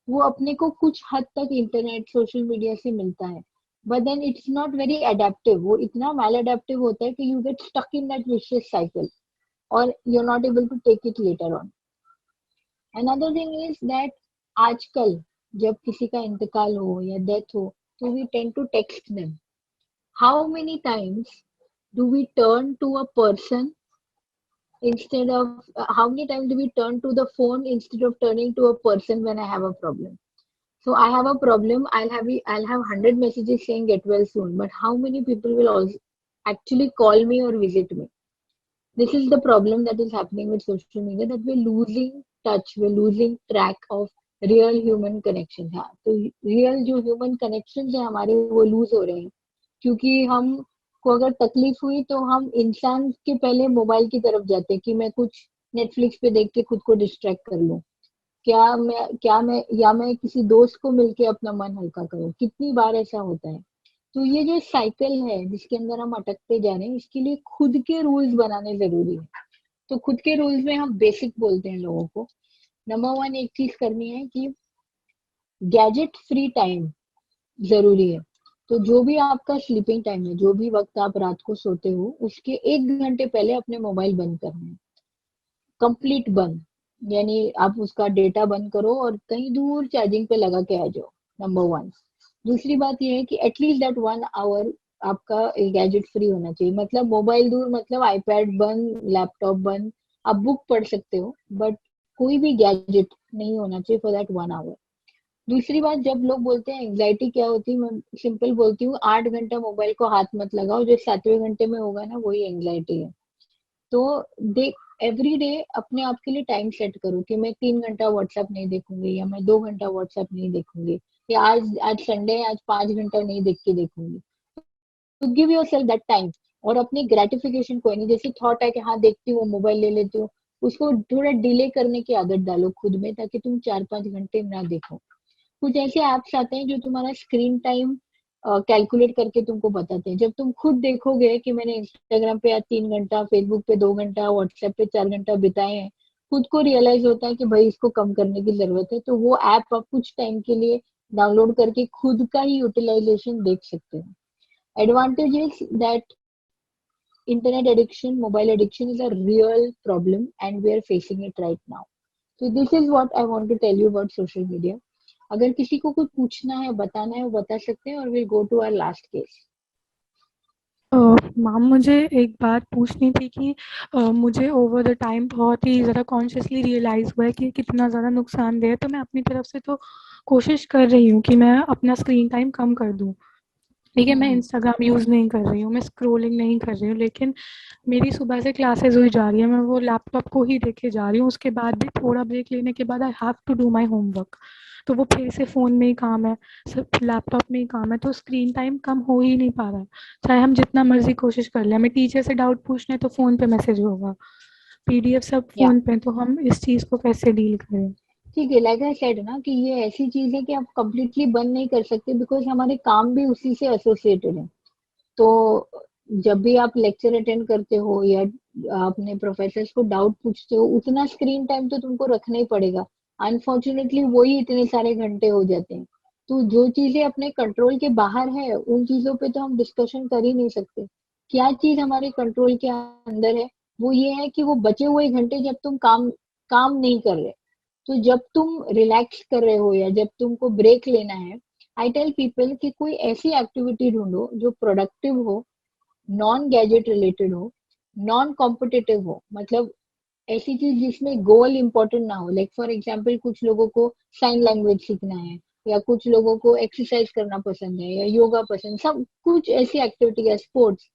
वो अपने को कुछ हद तक इंटरनेट सोशल मीडिया से मिलता है, but then it's not very adaptive. वो इतना मैल अडेप्टिव होता है कि you get stuck in that vicious cycle और you are not able to take it later on. Another thing is that आजकल जब किसी का इंतकाल हो या डेथ हो तो we tend to text them. How many times do we turn to a person instead of how many times do we turn to the phone instead of turning to a person when I have a problem? So I have a problem, I'll have 100 messages saying get well soon, but how many people will also actually call me or visit me? This is the problem that is happening with social media, that we're losing touch, we're losing track of real human connections. हाँ, तो real जो human connections है हमारे वो lose हो रहे हैं, क्योंकि हम को अगर तकलीफ हुई तो हम इंसान के पहले मोबाइल की तरफ जाते हैं कि मैं कुछ नेटफ्लिक्स पे देख के खुद को डिस्ट्रैक्ट कर लूं, मैं किसी दोस्त को मिलके अपना मन हल्का करूं। कितनी बार ऐसा होता है। तो ये जो साइकिल है जिसके अंदर हम अटकते जा रहे हैं, इसके लिए खुद के रूल्स बनाने जरूरी है। तो खुद के रूल्स में हम बेसिक बोलते हैं लोगों को। नंबर 1 एक चीज करनी है कि गैजेट फ्री टाइम जरूरी है। तो जो भी आपका स्लीपिंग टाइम है, जो भी वक्त आप रात को सोते हो, उसके 1 घंटे पहले अपने मोबाइल बंद करना है, कंप्लीट बंद, यानी आप उसका डेटा बंद करो और कहीं दूर चार्जिंग पे लगा के आ जाओ। नंबर 1। दूसरी बात यह है कि एटलीस्ट दैट 1 आवर आपका गैजेट फ्री होना चाहिए। मतलब मोबाइल दूर, मतलब आईपैड बंद, लैपटॉप बंद, आप बुक पढ़ सकते हो बट कोई भी गैजेट नहीं होना चाहिए फॉर दैट 1 आवर। दूसरी बात, जब लोग बोलते हैं एंग्जाइटी क्या होती है, मैं सिंपल बोलती हूँ 8 घंटा मोबाइल को हाथ मत लगाओ, जो 7वें घंटे में होगा ना वही एंग्जाइटी है। तो एवरी डे अपने आप के लिए टाइम सेट करो कि मैं 3 घंटा व्हाट्सएप नहीं देखूंगी, या मैं 2 घंटा व्हाट्सएप नहीं देखूंगी, या आज संडे है, आज 5 घंटा नहीं देख के देखूंगी। तो give your self that time. और अपनी ग्रेटिफिकेशन को नहीं, जैसे थॉट है कि हाँ देखती हूँ मोबाइल ले लेती हूँ, उसको थोड़ा डिले करने की आदत डालो खुद में, ताकि तुम 4-5 घंटे ना देखो। कुछ ऐसे ऐप्स आते हैं जो तुम्हारा स्क्रीन टाइम कैलकुलेट करके तुमको बताते हैं। जब तुम खुद देखोगे कि मैंने इंस्टाग्राम पे आज 3 घंटा, फेसबुक पे 2 घंटा, व्हाट्सएप पे 4 घंटा बिताए हैं, खुद को रियलाइज होता है कि भाई इसको कम करने की जरूरत है। तो वो ऐप आप कुछ टाइम के लिए डाउनलोड करके खुद का ही यूटिलाइजेशन देख सकते हो। Advantage is that internet addiction, mobile addiction is a real problem and we are facing it right now. So this is what I want to tell you about social media. अगर किसी को कुछ पूछना है, बताना है, वो बता सकते हैं, और we'll go to our last case. Ma'am मुझे एक बात पूछनी थी कि मुझे ओवर द टाइम बहुत ही ज़्यादा कॉन्शियसली रियलाइज़ हुआ है कि कितना ज़्यादा नुकसानदेह है। तो मैं अपनी तरफ से तो कोशिश कर रही हूँ कि मैं अपना स्क्रीन टाइम कम कर दूँ। ठीक है, मैं इंस्टाग्राम यूज़ नहीं कर रही हूँ, मैं स्क्रोलिंग नहीं कर रही हूँ, लेकिन मेरी सुबह से क्लासेस हुई जा रही है, मैं वो लैपटॉप को ही देखे जा रही हूँ। उसके बाद भी थोड़ा ब्रेक लेने के बाद I have to do my homework, तो वो फिर से फ़ोन में ही काम है, सिर्फ लैपटॉप में ही काम है, तो स्क्रीन टाइम कम हो ही नहीं पा रहा है। चाहे हम जितना मर्जी कोशिश कर लें, हमें टीचर से डाउट पूछने तो फ़ोन पे मैसेज होगा, PDF सब फ़ोन पे, तो हम इस चीज़ को कैसे डील करें? ठीक है, लाइक आई सेड ना कि ये ऐसी चीज है कि आप कम्प्लीटली बंद नहीं कर सकते, बिकॉज हमारे काम भी उसी से एसोसिएटेड है। तो जब भी आप लेक्चर अटेंड करते हो या अपने प्रोफेसर्स को डाउट पूछते हो, उतना स्क्रीन टाइम तो तुमको रखना ही पड़ेगा। अनफॉर्चुनेटली वही इतने सारे घंटे हो जाते हैं। तो जो चीजें अपने कंट्रोल के बाहर है उन चीजों पे तो हम डिस्कशन कर ही नहीं सकते। क्या चीज हमारे कंट्रोल के अंदर है, वो ये है कि वो बचे हुए घंटे जब तुम काम काम नहीं कर रहे, तो जब तुम रिलैक्स कर रहे हो या जब तुमको ब्रेक लेना है, आई टेल पीपल कि कोई ऐसी एक्टिविटी ढूंढो जो प्रोडक्टिव हो, नॉन गैजेट रिलेटेड हो, नॉन कॉम्पिटिटिव हो, मतलब ऐसी चीज जिसमें गोल इंपॉर्टेंट ना हो। लाइक फॉर एग्जाम्पल कुछ लोगों को साइन लैंग्वेज सीखना है, या कुछ लोगों को एक्सरसाइज करना पसंद है, या योगा पसंद, सब कुछ ऐसी एक्टिविटी या स्पोर्ट्स,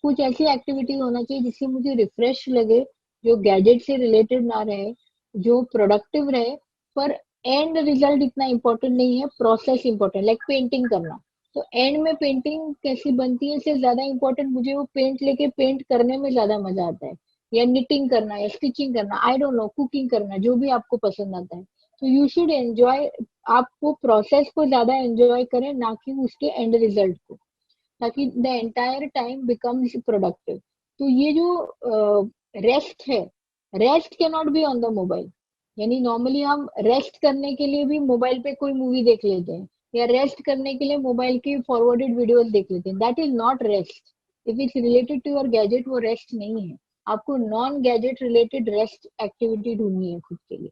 कुछ ऐसी एक्टिविटी होना चाहिए जिससे मुझे रिफ्रेश लगे, जो गैजेट से रिलेटेड ना रहे, जो प्रोडक्टिव रहे, पर एंड रिजल्ट इतना इम्पोर्टेंट नहीं है, प्रोसेस इम्पोर्टेंट। लाइक पेंटिंग करना, तो एंड में पेंटिंग कैसी बनती है इससे ज्यादा इम्पोर्टेंट मुझे वो पेंट लेके पेंट करने में ज्यादा मजा आता है, या निटिंग करना या स्टिचिंग करना, आई डोंट नो, कुकिंग करना, जो भी आपको पसंद आता है। तो यू शुड एंजॉय, आप वो प्रोसेस को ज्यादा एंजॉय करें, ना कि उसके एंड रिजल्ट को, ताकि the entire time becomes productive. तो ये जो रेस्ट है, rest can not be on the mobile. यानी नॉर्मली हम रेस्ट करने के लिए भी मोबाइल पे कोई मूवी देख लेते हैं, या रेस्ट करने के लिए मोबाइल की फॉरवर्डेड वीडियोस देख लेते हैं, that is not rest. If it's related to your gadget, वो रेस्ट नहीं है। आपको non gadget related rest activity ढूंढनी है खुद के लिए,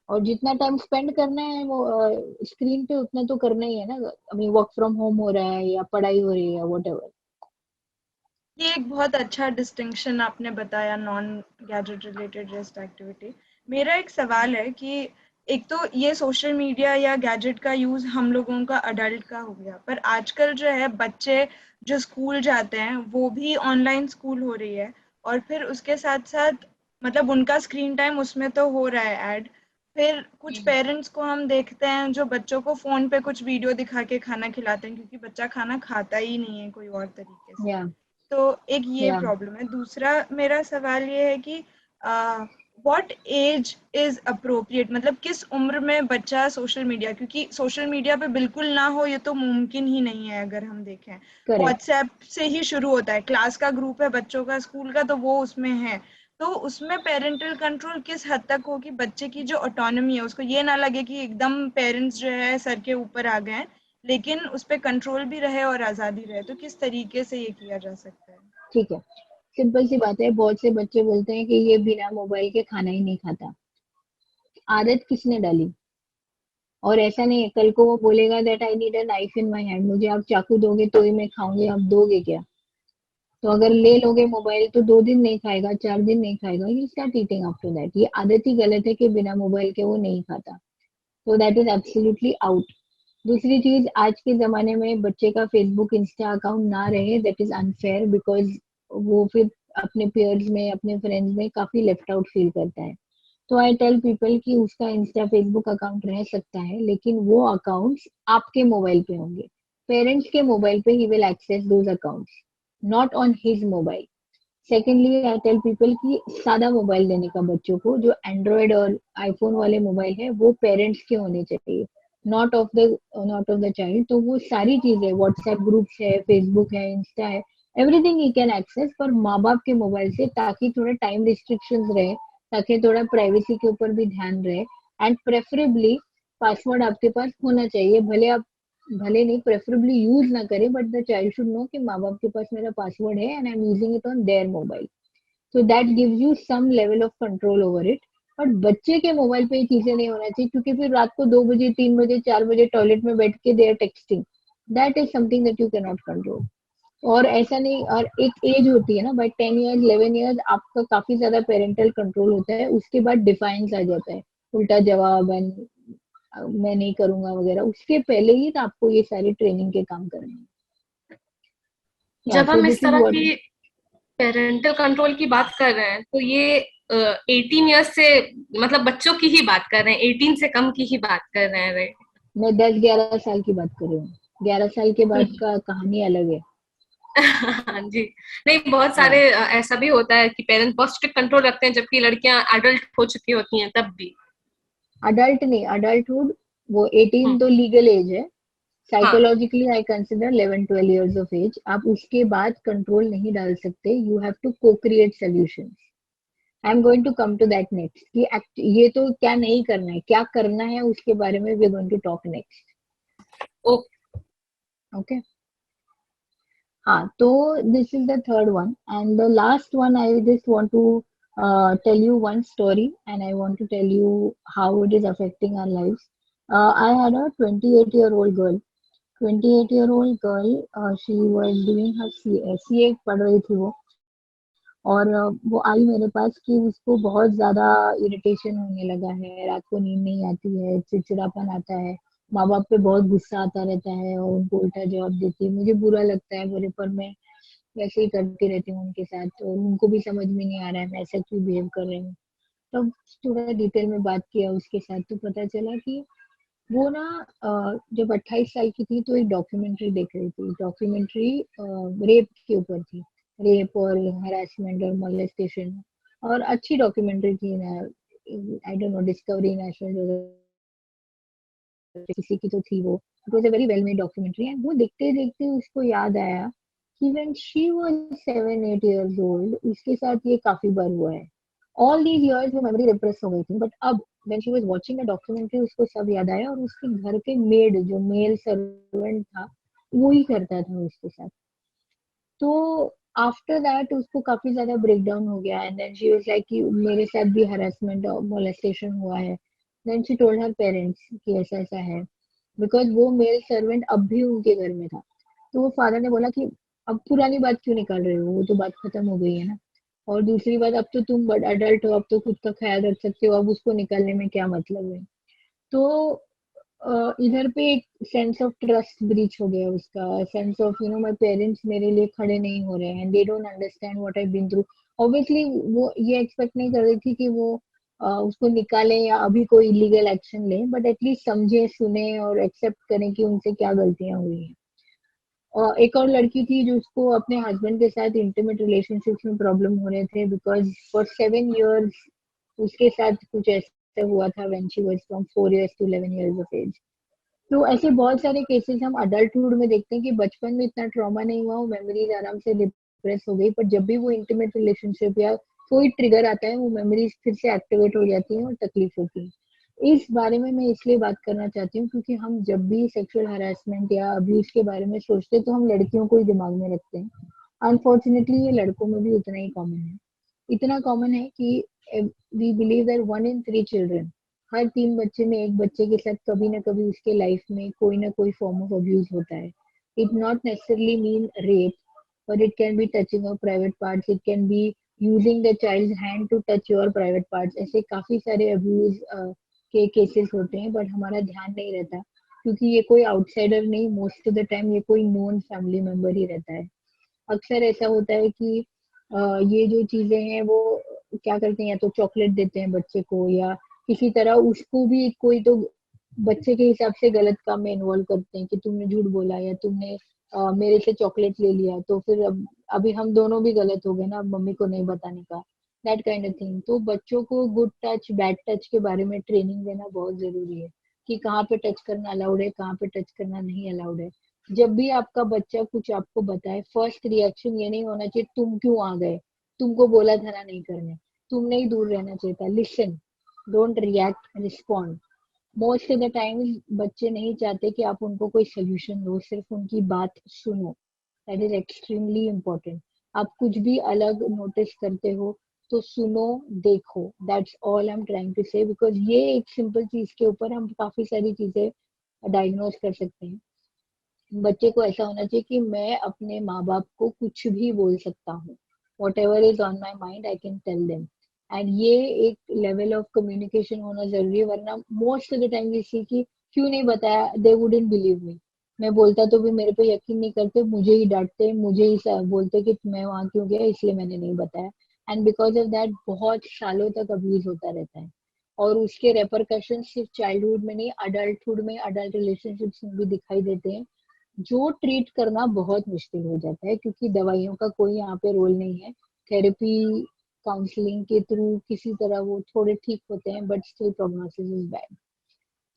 और जितना टाइम स्पेंड करना है वो स्क्रीन पे उतना तो करना ही है ना। अभी वर्क फ्रॉम होम हो रहा है या पढ़ाई हो रही है, व्हाटएवर। ये एक बहुत अच्छा डिस्टिंक्शन आपने बताया, non gadget related rest activity. मेरा एक सवाल है कि एक तो ये सोशल मीडिया या गैजेट का यूज हम लोगों का अडल्ट का हो गया, पर आजकल जो है बच्चे जो स्कूल जाते हैं वो भी ऑनलाइन स्कूल हो रही है, और फिर उसके साथ साथ मतलब उनका स्क्रीन टाइम उसमें तो हो रहा है ऐड। फिर कुछ पेरेंट्स को हम देखते हैं जो बच्चों को फोन पे कुछ वीडियो दिखा के खाना खिलाते हैं, क्योंकि बच्चा खाना खाता ही नहीं है कोई और तरीके से। या तो एक ये या प्रॉब्लम है। दूसरा मेरा सवाल ये है कि व्हाट एज इज अप्रोप्रिएट, मतलब किस उम्र में बच्चा सोशल मीडिया, क्योंकि सोशल मीडिया पे बिल्कुल ना हो ये तो मुमकिन ही नहीं है। अगर हम देखें करेक्ट। व्हाट्सएप से ही शुरू होता है, क्लास का ग्रुप है बच्चों का स्कूल का तो वो उसमें है, तो उसमें पेरेंटल कंट्रोल किस हद तक हो कि बच्चे की जो ऑटोनॉमी है उसको ये ना लगे कि एकदम पेरेंट्स जो है सर के ऊपर आ गए हैं, लेकिन उस पर कंट्रोल भी रहे और आज़ादी रहे। तो किस तरीके से ये किया जा सकता है? ठीक है, सिंपल सी बात है, बहुत से बच्चे बोलते हैं कि ये बिना मोबाइल के खाना ही नहीं खाता। आदत किसने डाली? और ऐसा नहीं है कल को वो बोलेगा that I need a knife in my hand, मुझे आप चाकू दोगे तो ही मैं खाऊंगी, आप दोगे क्या? तो अगर ले लोगे मोबाइल तो 2 दिन नहीं खाएगा, 4 दिन नहीं खाएगा, you start eating after that. ये आदत ही गलत है कि बिना मोबाइल के वो नहीं खाता। तो दैट इज एब्सोल्युटली आउट। दूसरी चीज, आज के जमाने में बच्चे का फेसबुक इंस्टा अकाउंट ना रहे, दैट इज अनफेयर, बिकॉज वो फिर अपने पेयर्स में, अपने फ्रेंड्स में काफी लेफ्ट आउट फील करता है। तो आई टेल पीपल कि उसका इंस्टा फेसबुक अकाउंट रह सकता है, लेकिन वो अकाउंट्स आपके मोबाइल पे होंगे, पेरेंट्स के मोबाइल पे ही will access those accounts, not on his mobile. Secondly I tell people कि सादा मोबाइल देने का बच्चों को, जो एंड्रॉयड और आईफोन वाले मोबाइल है वो पेरेंट्स के होने चाहिए, नॉट ऑफ द चाइल्ड। तो वो सारी चीजें, व्हाट्सएप ग्रुप्स है, फेसबुक है, इंस्टा है, एवरीथिंग ही कैन एक्सेस, पर माँ बाप के मोबाइल से, ताकि थोड़ा टाइम रिस्ट्रिक्शंस रहे, ताकि थोड़ा प्राइवेसी के ऊपर भी ध्यान रहे। एंड प्रेफरेबली पासवर्ड आपके पास होना चाहिए, भले नहीं, प्रेफरेबली यूज ना करें, but the child should know कि माँ बाप के पास मेरा पासवर्ड है and I am using it on their mobile. So that gives you some level of control over it. But बच्चे के मोबाइल पे ये चीजें नहीं होना चाहिए, क्योंकि फिर रात को 2 बजे, 3 बजे, 4 बजे टॉयलेट में बैठ के they are texting, that is something that you can not control. और ऐसा नहीं, और एक एज होती है ना, बाय 10 ईयर्स 11 ईयर्स आपका काफी ज्यादा पेरेंटल कंट्रोल होता है, उसके बाद डिफाइंस आ जाता है, उल्टा जवाब एंड मैं नहीं करूंगा वगैरह। उसके पहले ही तो आपको ये सारी ट्रेनिंग के काम करने हैं। जब हम इस तरह की पेरेंटल कंट्रोल की बात कर रहे हैं तो ये 18 ईयर्स से, मतलब बच्चों की ही बात कर रहे हैं, 18 से कम की ही बात कर रहे हैं राइट? मैं 10-11 साल की बात कर रही हूँ, 11 साल के बाद का कहानी अलग है। हाँ जी, नहीं बहुत सारे ऐसा भी होता है कि पेरेंट्स बहुत स्ट्रिक्ट कंट्रोल रखते हैं, जबकि लड़कियां अडल्ट हो चुकी होती हैं तब भी। अडल्ट नहीं, अडल्टहुड वो 18 तो लीगल एज है, psychologically I consider 11-12 years of age. आप उसके बाद कंट्रोल नहीं डाल सकते, यू हैव टू को create solutions. I am going to come to that next कि ये तो क्या नहीं करना है, क्या करना है उसके बारे में we are going to talk next. Okay. हाँ, तो this is the third one and the last one. I just want to tell you one story and I want to tell you how it is affecting our lives. I had a 28-year-old girl. 28-year-old girl, she was doing her CA पढ़ रही थी वो. और वो आई मेरे पास कि उसको बहुत ज्यादा इरिटेशन होने लगा है, रात को नींद नहीं आती है, चिड़चिड़ापन आता है, माँ बाप पे बहुत गुस्सा आता रहता है और उनको उल्टा जवाब देती है. मुझे बुरा लगता है बोले, पर मैं वैसे ही करती रहती हूँ उनके साथ और उनको भी समझ में नहीं आ रहा है मैं ऐसा क्यों बिहेव कर रही हूँ. तब थोड़ा डिटेल में बात किया उसके साथ तो पता चला कि वो ना जब 28 साल की थी तो एक डॉक्यूमेंट्री देख रही थी. डॉक्यूमेंट्री रेप के ऊपर थी, रेप और हरासमेंट और मोलेस्टेशन, और अच्छी डॉक्यूमेंट्री थी ना. आई डोंट नो, डिस्कवरी नेशनल किसी की तो थी वो. It was a very well made documentary and वो देखते देखते उसको याद आया कि when she was 7-8 years old उसके साथ ये काफी बार हुआ है. ऑल दीज इयर्स वो मेमोरी रिप्रेस हो गई थी, बट अब when she was watching the documentary उसको सब याद आया और उसके घर के मेड जो मेल सर्वेंट था वो ही करता था उसके साथ. तो आफ्टर दैट उसको काफी ज्यादा ब्रेक डाउन हो गया and then she was like कि मेरे साथ भी हरासमेंट और मोलेस्टेशन हुआ है. Then she told her parents कि ऐसा ऐसा है, बिकॉज वो मेल सर्वेंट अब भी उनके घर में था. तो वो फादर ने बोला कि अब पुरानी बात क्यों निकाल रहे हो, वो तो बात खत्म हो गई है ना. और दूसरी बात, अब तो तुम अडल्ट हो, अब तो खुद का ख्याल रख सकते हो, अब उसको निकालने में क्या मतलब है. तो इधर पे एक सेंस ऑफ ट्रस्ट ब्रीच हो गया उसका, सेंस ऑफ माय पेरेंट्स मेरे लिए खड़े नहीं हो रहे हैं and they don't understand what I been through. Obviously वो ये एक्सपेक्ट नहीं कर रही थी कि वो उसको निकाले या अभी कोई इलीगल एक्शन ले, बट एटलीस्ट समझे, सुने और एक्सेप्ट करें कि उनसे क्या गलतियां हुई हैं. और एक और लड़की थी जो उसको अपने हस्बैंड के साथ इंटीमेट रिलेशनशिप्स में प्रॉब्लम हो रहे थे बिकॉज फॉर 7 years उसके साथ कुछ ऐसा हुआ था when she was from 4 years to 11 years of age. तो ऐसे बहुत सारे केसेस हम अडल्टहुड में देखते हैं कि बचपन में इतना ट्रॉमा नहीं हुआ, वो मेमोरीज आराम से रिप्रेस हो गई, पर जब भी वो इंटीमेट रिलेशनशिप या कोई ट्रिगर आता है वो मेमोरीज फिर से एक्टिवेट हो जाती है और तकलीफ होती है. इस बारे में मैं इसलिए बात करना चाहती हूँ क्योंकि हम जब भी सेक्सुअल हरासमेंट या अब्यूज के बारे में सोचते हैं तो हम लड़कियों को ही दिमाग में रखते हैं. अनफॉर्चुनेटली ये लड़कों में भी उतना ही कॉमन है. इतना कॉमन है कि we believe that 1 in 3 children, हर 3 बच्चे में एक बच्चे के साथ कभी ना कभी उसके लाइफ में कोई ना कोई फॉर्म ऑफ अब्यूज होता है. It not necessarily mean rape, but it can be touching of private parts, it can be using the child's hand to touch your private parts. ऐसे काफी सारे अब्यूज के केसेस होते हैं बट हमारा ध्यान नहीं रहता क्योंकि ये कोई आउटसाइडर नहीं, मोस्ट ऑफ द टाइम ये कोई नोन फैमिली मेंबर ही रहता है. अक्सर ऐसा होता है कि ये जो चीजें हैं वो क्या करते हैं, या तो चॉकलेट देते हैं बच्चे को या किसी तरह उसको भी कोई तो बच्चे के हिसाब से गलत काम में इन्वॉल्व करते हैं कि तुमने झूठ बोला या तुमने मेरे से चॉकलेट ले लिया तो फिर अभी हम दोनों भी गलत हो गए ना, अब मम्मी को नहीं बताने का, दैट काइंड ऑफ थिंग. तो बच्चों को गुड टच बैड टच के बारे में ट्रेनिंग देना बहुत जरूरी है कि कहाँ पे टच करना अलाउड है, कहाँ पे टच करना नहीं अलाउड है. जब भी आपका बच्चा कुछ आपको बताए, फर्स्ट रिएक्शन ये नहीं होना चाहिए तुम क्यों आ गए, तुमको बोला था ना नहीं करने, तुमने ही दूर रहना चाहिए था. Listen, don't react, respond. Most of the time बच्चे नहीं चाहते कि आप उनको कोई सोल्यूशन दो, सिर्फ उनकी बात सुनो. That is extremely important. आप कुछ भी अलग नोटिस करते हो तो सुनो, देखो. That's all I am trying to say, because ये एक सिंपल चीज के ऊपर हम काफी सारी चीजें डायग्नोज कर सकते हैं. बच्चे को ऐसा होना चाहिए कि मैं अपने माँ बाप को कुछ भी बोल सकता हूँ, whatever is on my mind I can tell them. And ये एक लेवल ऑफ कम्युनिकेशन होना जरूरी है, वरना most of the time we see कि क्यों नहीं बताया, दे वुडंट बिलीव मी. मैं बोलता तो भी मेरे पे यकीन नहीं करते, मुझे ही डांटते, मुझे ही बोलते कि मैं वहां क्यों गया, इसलिए मैंने नहीं बताया. एंड बिकॉज ऑफ दैट बहुत सालों तक अब्यूज होता रहता है और उसके रेपरकशन सिर्फ चाइल्डहुड में नहीं, अडल्टहुड में, अडल्ट रिलेशनशिप्स में भी दिखाई देते हैं, जो ट्रीट करना बहुत मुश्किल हो जाता है क्योंकि दवाइयों का कोई यहाँ पे रोल नहीं है. थेरेपी, काउंसलिंग के थ्रू किसी तरह वो थोड़े ठीक होते हैं, but still prognosis is bad.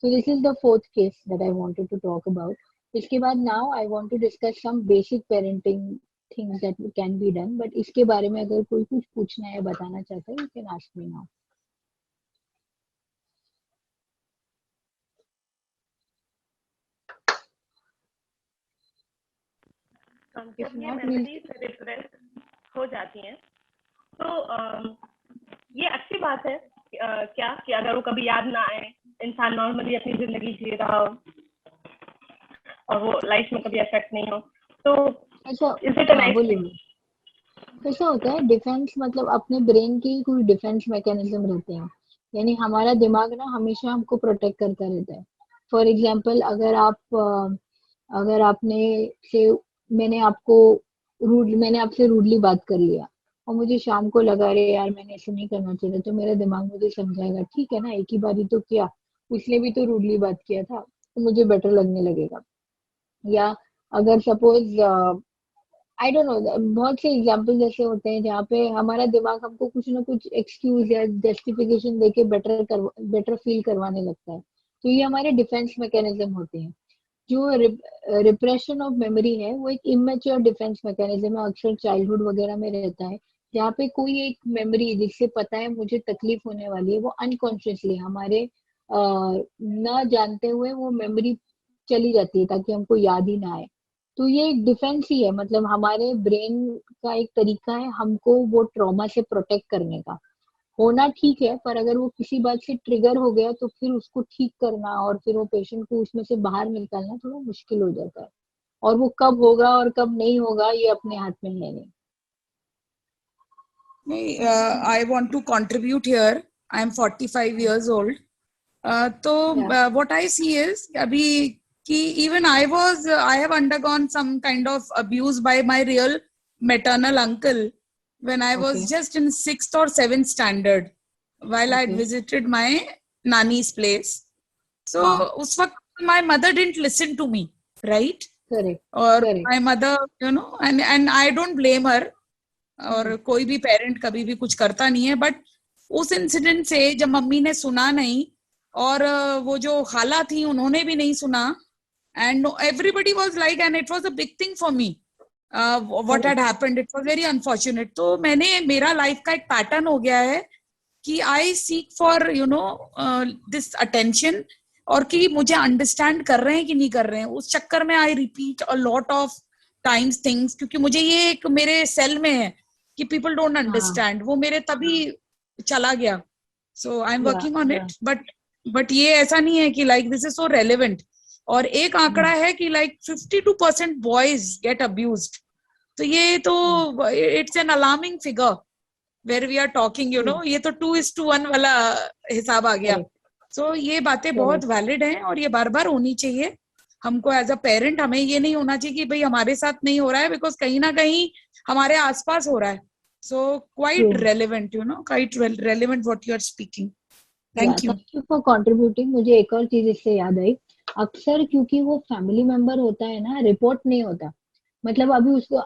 So this is the fourth case that I wanted to talk about. इसके बाद now I want to discuss some basic parenting things that can be done, but इसके बारे में अगर कोई कुछ पूछना है बताना चाहता है, you can ask me now. जब ये मेमोरीज रिप्रेस हो जाती हैं तो ये अच्छी बात है क्या कि अगर वो कभी याद ना आए, इंसान नॉर्मली अपनी जिंदगी जी रहा हो और वो लाइफ में कभी अफेक्ट नहीं हो, तो अच्छा, इज इट अ नाइस बोलिए. थिंग? कैसा होता है डिफेंस, मतलब अपने ब्रेन के कुछ डिफेंस मैकेनिज्म रहते हैं, यानी हमारा दिमाग ना हमेशा हमको प्रोटेक्ट करता रहता है. फॉर एग्जाम्पल, अगर आपने से मैंने आपसे रूडली बात कर लिया और मुझे शाम को लगा अरे यार मैंने ऐसे नहीं करना चाहिए, तो मेरा दिमाग मुझे समझाएगा ठीक है ना, एक ही बारी तो किया, उसने भी तो रूडली बात किया था, तो मुझे बेटर लगने लगेगा. या अगर सपोज आई डोंट नो, बहुत से एग्जाम्पल ऐसे होते हैं जहाँ पे हमारा दिमाग हमको कुछ ना कुछ एक्सक्यूज या जस्टिफिकेशन देके बेटर फील करवाने लगता है. तो ये हमारे डिफेंस मैकेनिज्म होते हैं. जो रिप्रेशन ऑफ मेमोरी है वो एक इमेच्योर डिफेंस मैकेनिज्म है, अक्सर चाइल्डहुड वगैरह में रहता है, जहाँ पे कोई एक मेमोरी जिससे पता है मुझे तकलीफ होने वाली है, वो अनकॉन्शियसली हमारे न जानते हुए वो मेमोरी चली जाती है ताकि हमको याद ही ना आए. तो ये एक डिफेंस ही है, मतलब हमारे ब्रेन का एक तरीका है हमको वो ट्रॉमा से प्रोटेक्ट करने का. होना ठीक है, पर अगर वो किसी बात से ट्रिगर हो गया तो फिर उसको ठीक करना और फिर वो पेशेंट को उसमें से बाहर निकालना थोड़ा मुश्किल हो जाता है. और वो कब होगा और कब नहीं होगा ये अपने हाथ में है नहीं. I want to contribute here. I am 45 years old. So what I see is abhi ki even I have undergone some kind of abuse by my real maternal uncle when I was just in 6th or 7th standard while I had visited my nani's place. So us waqt my mother didn't listen to me, right? Correct. Or my mother, and I don't blame her. और कोई भी parent कभी भी कुछ करता नहीं है, but उस इंसिडेंट से जब मम्मी ने सुना नहीं और वो जो खाला थी उन्होंने भी नहीं सुना, and everybody was like, and it was a big thing for me what had happened. It was very unfortunate. तो मेरा लाइफ का एक पैटर्न हो गया है कि आई सीक फॉर दिस अटेंशन, और कि मुझे अंडरस्टैंड कर रहे हैं कि नहीं कर रहे हैं. उस चक्कर में I repeat a lot of times things, क्योंकि मुझे ये एक मेरे सेल में है कि पीपल डोंट अंडरस्टैंड. वो मेरे तभी चला गया. So I am working on it. But ये ऐसा नहीं है कि like this is so relevant. और एक आंकड़ा है कि लाइक 52% बॉयज गेट अब्यूज्ड. तो ये तो it's an alarming figure where we are talking, ये तो 2:1 वाला हिसाब आ गया. सो ये बातें बहुत वैलिड हैं और ये बार बार होनी चाहिए. हमको एज अ पेरेंट हमें ये नहीं होना चाहिए कि भाई हमारे साथ नहीं हो रहा है, बिकॉज कहीं ना कहीं हमारे आसपास हो रहा है. So quite relevant, quite relevant what you are speaking. Thank you for contributing. मुझे एक और चीज इससे याद आई. अक्सर क्योंकि वो फैमिली मेंबर होता है ना, रिपोर्ट नहीं होता. मतलब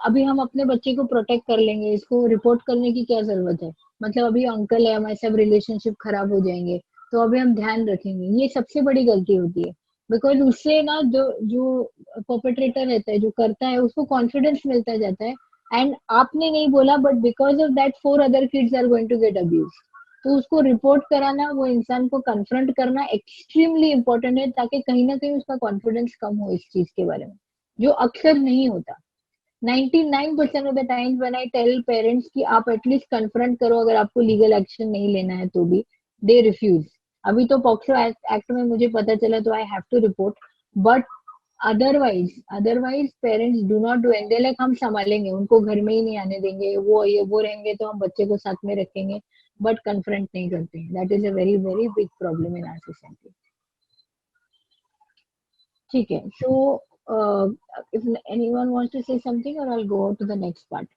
अभी हम अपने बच्चे को प्रोटेक्ट कर लेंगे, इसको रिपोर्ट करने की क्या जरूरत है. मतलब अभी अंकल है, हमारे सब रिलेशनशिप खराब हो जाएंगे, तो अभी हम ध्यान रखेंगे. ये सबसे बड़ी गलती होती है, बिकॉज उससे ना जो परपेट्रेटर रहता है, जो करता है, उसको कॉन्फिडेंस मिलता जाता है. एंड आपने नहीं बोला, but because of that 4 other kids are going to get abuse. तो उसको रिपोर्ट कराना, वो इंसान को कन्फ्रंट करना एक्सट्रीमली इंपॉर्टेंट है, ताकि कहीं ना कहीं उसका कॉन्फिडेंस कम हो इस चीज के बारे में, जो अक्सर नहीं होता. 99% of the times when I tell parents कि आप एटलीस्ट कन्फ्रंट करो अगर आपको लीगल एक्शन नहीं लेना है, तो भी दे रिफ्यूज. अभी तो पॉक्सो एक्ट में मुझे पता चला तो I have to report, but otherwise parents do not do and they like हम संभालेंगे, उनको घर में ही नहीं आने देंगे, वो रहेंगे तो हम बच्चे को साथ में रखेंगे, बट कन्फ्रंट नहीं करते. That is a very very big problem in our society. ठीक है. सो if anyone wants to say something, or I'll go to the next part.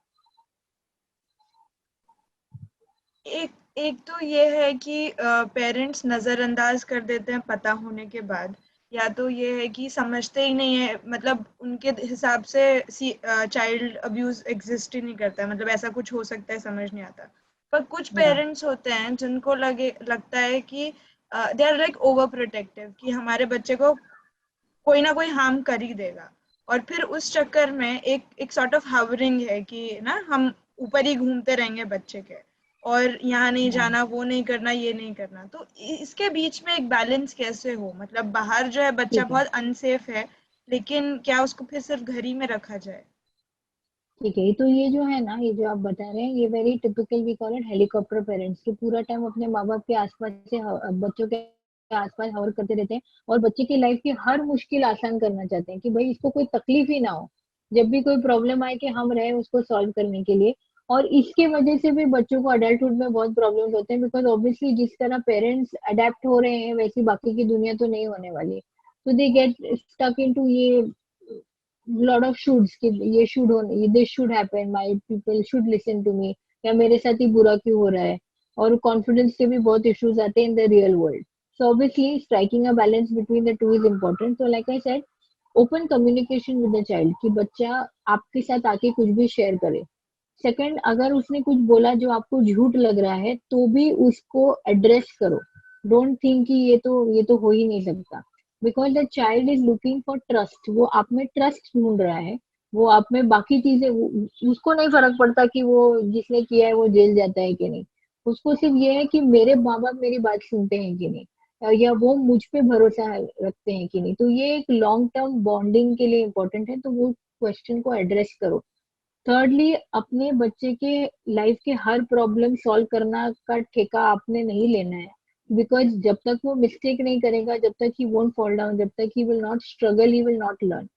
एक तो ये है कि पेरेंट्स नजरअंदाज कर देते हैं पता होने के बाद, या तो ये है कि समझते ही नहीं है, मतलब उनके हिसाब से चाइल्ड अब्यूज एग्जिस्ट ही नहीं करता है, मतलब ऐसा कुछ हो सकता है समझ नहीं आता. पर कुछ पेरेंट्स होते हैं जिनको लगता है कि they are like overprotective, कि हमारे बच्चे को कोई ना कोई हार्म कर ही देगा, और फिर उस चक्कर में एक सॉर्ट ऑफ हावरिंग है कि ना हम ऊपर ही घूमते रहेंगे बच्चे के, और यहाँ नहीं जाना, वो नहीं करना, ये नहीं करना। तो इसके बीच में एक बैलेंस कैसे हो, मतलब बाहर जो है बच्चा बहुत अनसेफ है, लेकिन क्या उसको फिर सिर्फ घर ही में रखा जाए? ठीक है, तो ये जो है ना, ये जो आप बता रहे हैं, ये very typical, we call it helicopter parents, कि पूरा टाइम अपने माँ बाप के आसपास से बच्चों के आसपास हवर करते रहते हैं और बच्चे की लाइफ की हर मुश्किल आसान करना चाहते हैं कि भाई इसको कोई तकलीफ ही ना हो, जब भी कोई प्रॉब्लम आए कि हम रहे उसको सॉल्व करने के लिए। और इसके वजह से भी बच्चों को अडल्टहुड में बहुत प्रॉब्लम्स होते हैं, बिकॉज ऑब्वियसली जिस तरह पेरेंट्स अडेप्ट हो रहे हैं वैसी बाकी की दुनिया तो नहीं होने वाली। तो दे गेट स्टक इनटू ये लॉट ऑफ शुड्स, कि ये शुड होने, this should happen, my people should listen to me, या मेरे साथ ही बुरा क्यों हो रहा है। और कॉन्फिडेंस के भी बहुत इश्यूज आते हैं in the real world. So obviously striking a balance between the two is important. तो like I said, open communication with the child, कि बच्चा आपके साथ आके कुछ भी शेयर करे। सेकंड, अगर उसने कुछ बोला जो आपको झूठ लग रहा है तो भी उसको एड्रेस करो। डोंट थिंक कि ये तो हो ही नहीं सकता, because the child is looking for trust. वो आप में ट्रस्ट ढूंढ रहा है, वो आप में बाकी चीजें, उसको नहीं फर्क पड़ता कि वो जिसने किया है वो जेल जाता है कि नहीं। उसको सिर्फ ये है कि मेरे माँ बाप मेरी बात सुनते हैं कि नहीं, या वो मुझ पे भरोसा रखते हैं कि नहीं। तो ये एक लॉन्ग टर्म बॉन्डिंग के लिए इम्पोर्टेंट है, तो वो क्वेश्चन को एड्रेस करो। थर्डली, अपने बच्चे के लाइफ के हर प्रॉब्लम सॉल्व करना का ठेका आपने नहीं लेना है, बिकॉज जब तक वो मिस्टेक नहीं करेगा, जब तक ही वोंट फॉल डाउन, जब तक he will not struggle, he will not learn.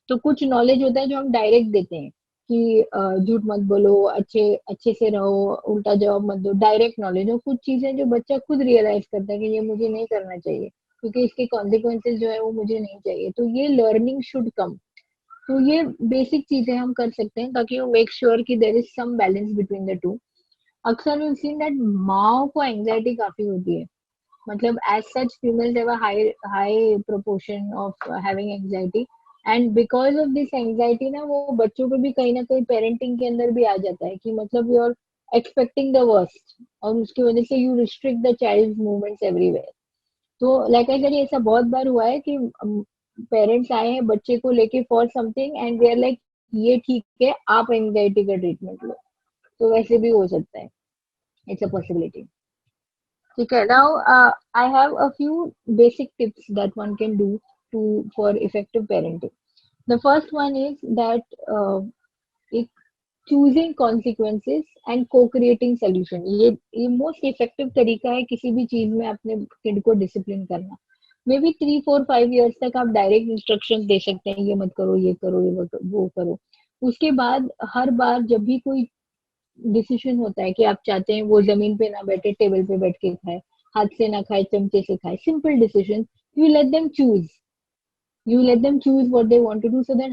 तो कुछ नॉलेज होता है जो हम डायरेक्ट देते हैं कि झूठ मत बोलो, अच्छे अच्छे से रहो, उल्टा जवाब मत दो, डायरेक्ट नॉलेज। और कुछ चीजें जो बच्चा खुद रियलाइज करता है कि ये मुझे नहीं करना चाहिए क्योंकि इसके कॉन्सिक्वेंसेज जो है वो मुझे नहीं चाहिए, तो ये लर्निंग शुड कम। तो ये बेसिक चीजें हम कर सकते हैं ताकि वो मेक श्योर कि there is some balance between the two. अक्सर वी सीन दैट माओ को एंजाइटी काफी होती है, मतलब as such females have a high proportion of having anxiety, and because of this anxiety ना, वो बच्चों को भी कहीं ना कहीं पेरेंटिंग के अंदर भी आ जाता है कि मतलब you are expecting the worst, और उसकी वजह से you restrict the child movements everywhere. तो लाइक आई सेड, ऐसा बहुत बार हुआ है कि पेरेंट्स आए हैं बच्चे को लेके for something and they are like, ये ठीक है, आप एंजाइटी का ट्रीटमेंट लो। तो वैसे भी हो सकता है, इट्स अ पॉसिबिलिटी। ठीक है, now I have a few basic tips that one can do to for effective parenting. The first one is that एक choosing consequences and co-creating solution। ये मोस्ट इफेक्टिव तरीका है किसी भी चीज में अपने किड को डिसिप्लिन करना। मे बी 3 4 5 ईयर्स तक आप डायरेक्ट इंस्ट्रक्शन दे सकते हैं, ये मत करो, ये करो, ये वो करो। उसके बाद हर बार जब भी कोई डिसीजन होता है कि आप चाहते हैं वो जमीन पे ना बैठे, टेबल पे बैठ के खाए, हाथ से ना खाए, चमचे से खाए, simple decision, you let them choose, you let them choose what they want to do, so that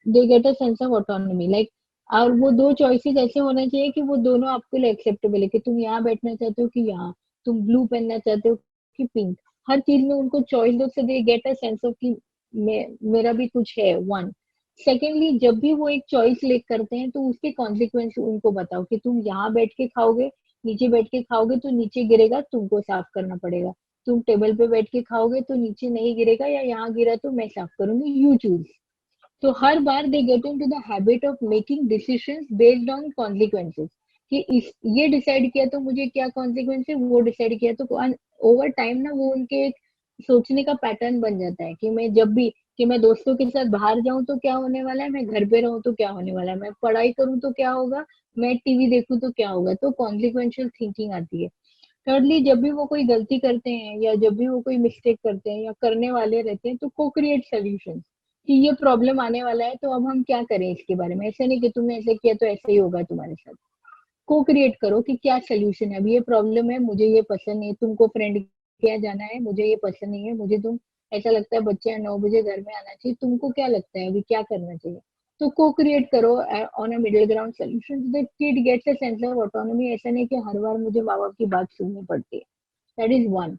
they get a sense of autonomy, like। और वो दो चॉइसेस ऐसे होने चाहिए कि वो दोनों आपके लिए एक्सेप्टेबल है, कि तुम यहाँ बैठना चाहते हो कि यहाँ, तुम ब्लू पहनना चाहते हो कि पिंक। हर चीज में उनको चॉइस दो, so they get a sense of कि मेरा भी कुछ है। वन, सेकेंडली, जब भी वो एक चॉइस ले करते हैं तो उसके कॉन्सिक्वेंस उनको बताओ कि तुम यहाँ बैठ के खाओगे, नीचे बैठ के खाओगे तो नीचे गिरेगा, तुमको साफ करना पड़ेगा। तुम टेबल पे बैठ के खाओगे तो नीचे नहीं गिरेगा, या यहाँ गिरा तो मैं साफ करूंगी, यू चूज। तो हर बार they get into the habit of making decisions based on consequences, कि ये डिसाइड किया तो मुझे क्या कॉन्सिक्वेंस है, वो डिसाइड किया तो। ओवर टाइम ना वो उनके एक सोचने का पैटर्न बन जाता है कि मैं जब भी, कि मैं दोस्तों के साथ बाहर जाऊं तो क्या होने वाला है, मैं घर पे रहूं तो क्या होने वाला है, मैं पढ़ाई करूं तो क्या होगा, मैं टीवी देखूं तो क्या होगा। तो कॉन्सिक्वेंशियल थिंकिंग आती है। थर्डली, जब भी वो कोई गलती करते हैं या जब भी वो कोई मिस्टेक करते हैं या करने वाले रहते हैं, तो को क्रिएट सोल्यूशन, कि ये प्रॉब्लम आने वाला है तो अब हम क्या करें इसके बारे में। ऐसे नहीं कि तुमने ऐसे किया तो ऐसे ही होगा तुम्हारे साथ। को क्रिएट करो कि क्या सोल्यूशन है, अभी ये प्रॉब्लम है, मुझे ये पसंद नहीं है, तुमको फ्रेंड किया जाना है, मुझे ये पसंद नहीं है, मुझे तुम ऐसा लगता है बच्चे 9 बजे घर में आना चाहिए, तुमको क्या लगता है अभी क्या करना चाहिए। तो को क्रिएट करो on a middle ground solution, that kid gets a sense of autonomy. ऐसा नहीं कि हर बार मुझे माँ बाप की बात सुननी पड़ती है। That is one.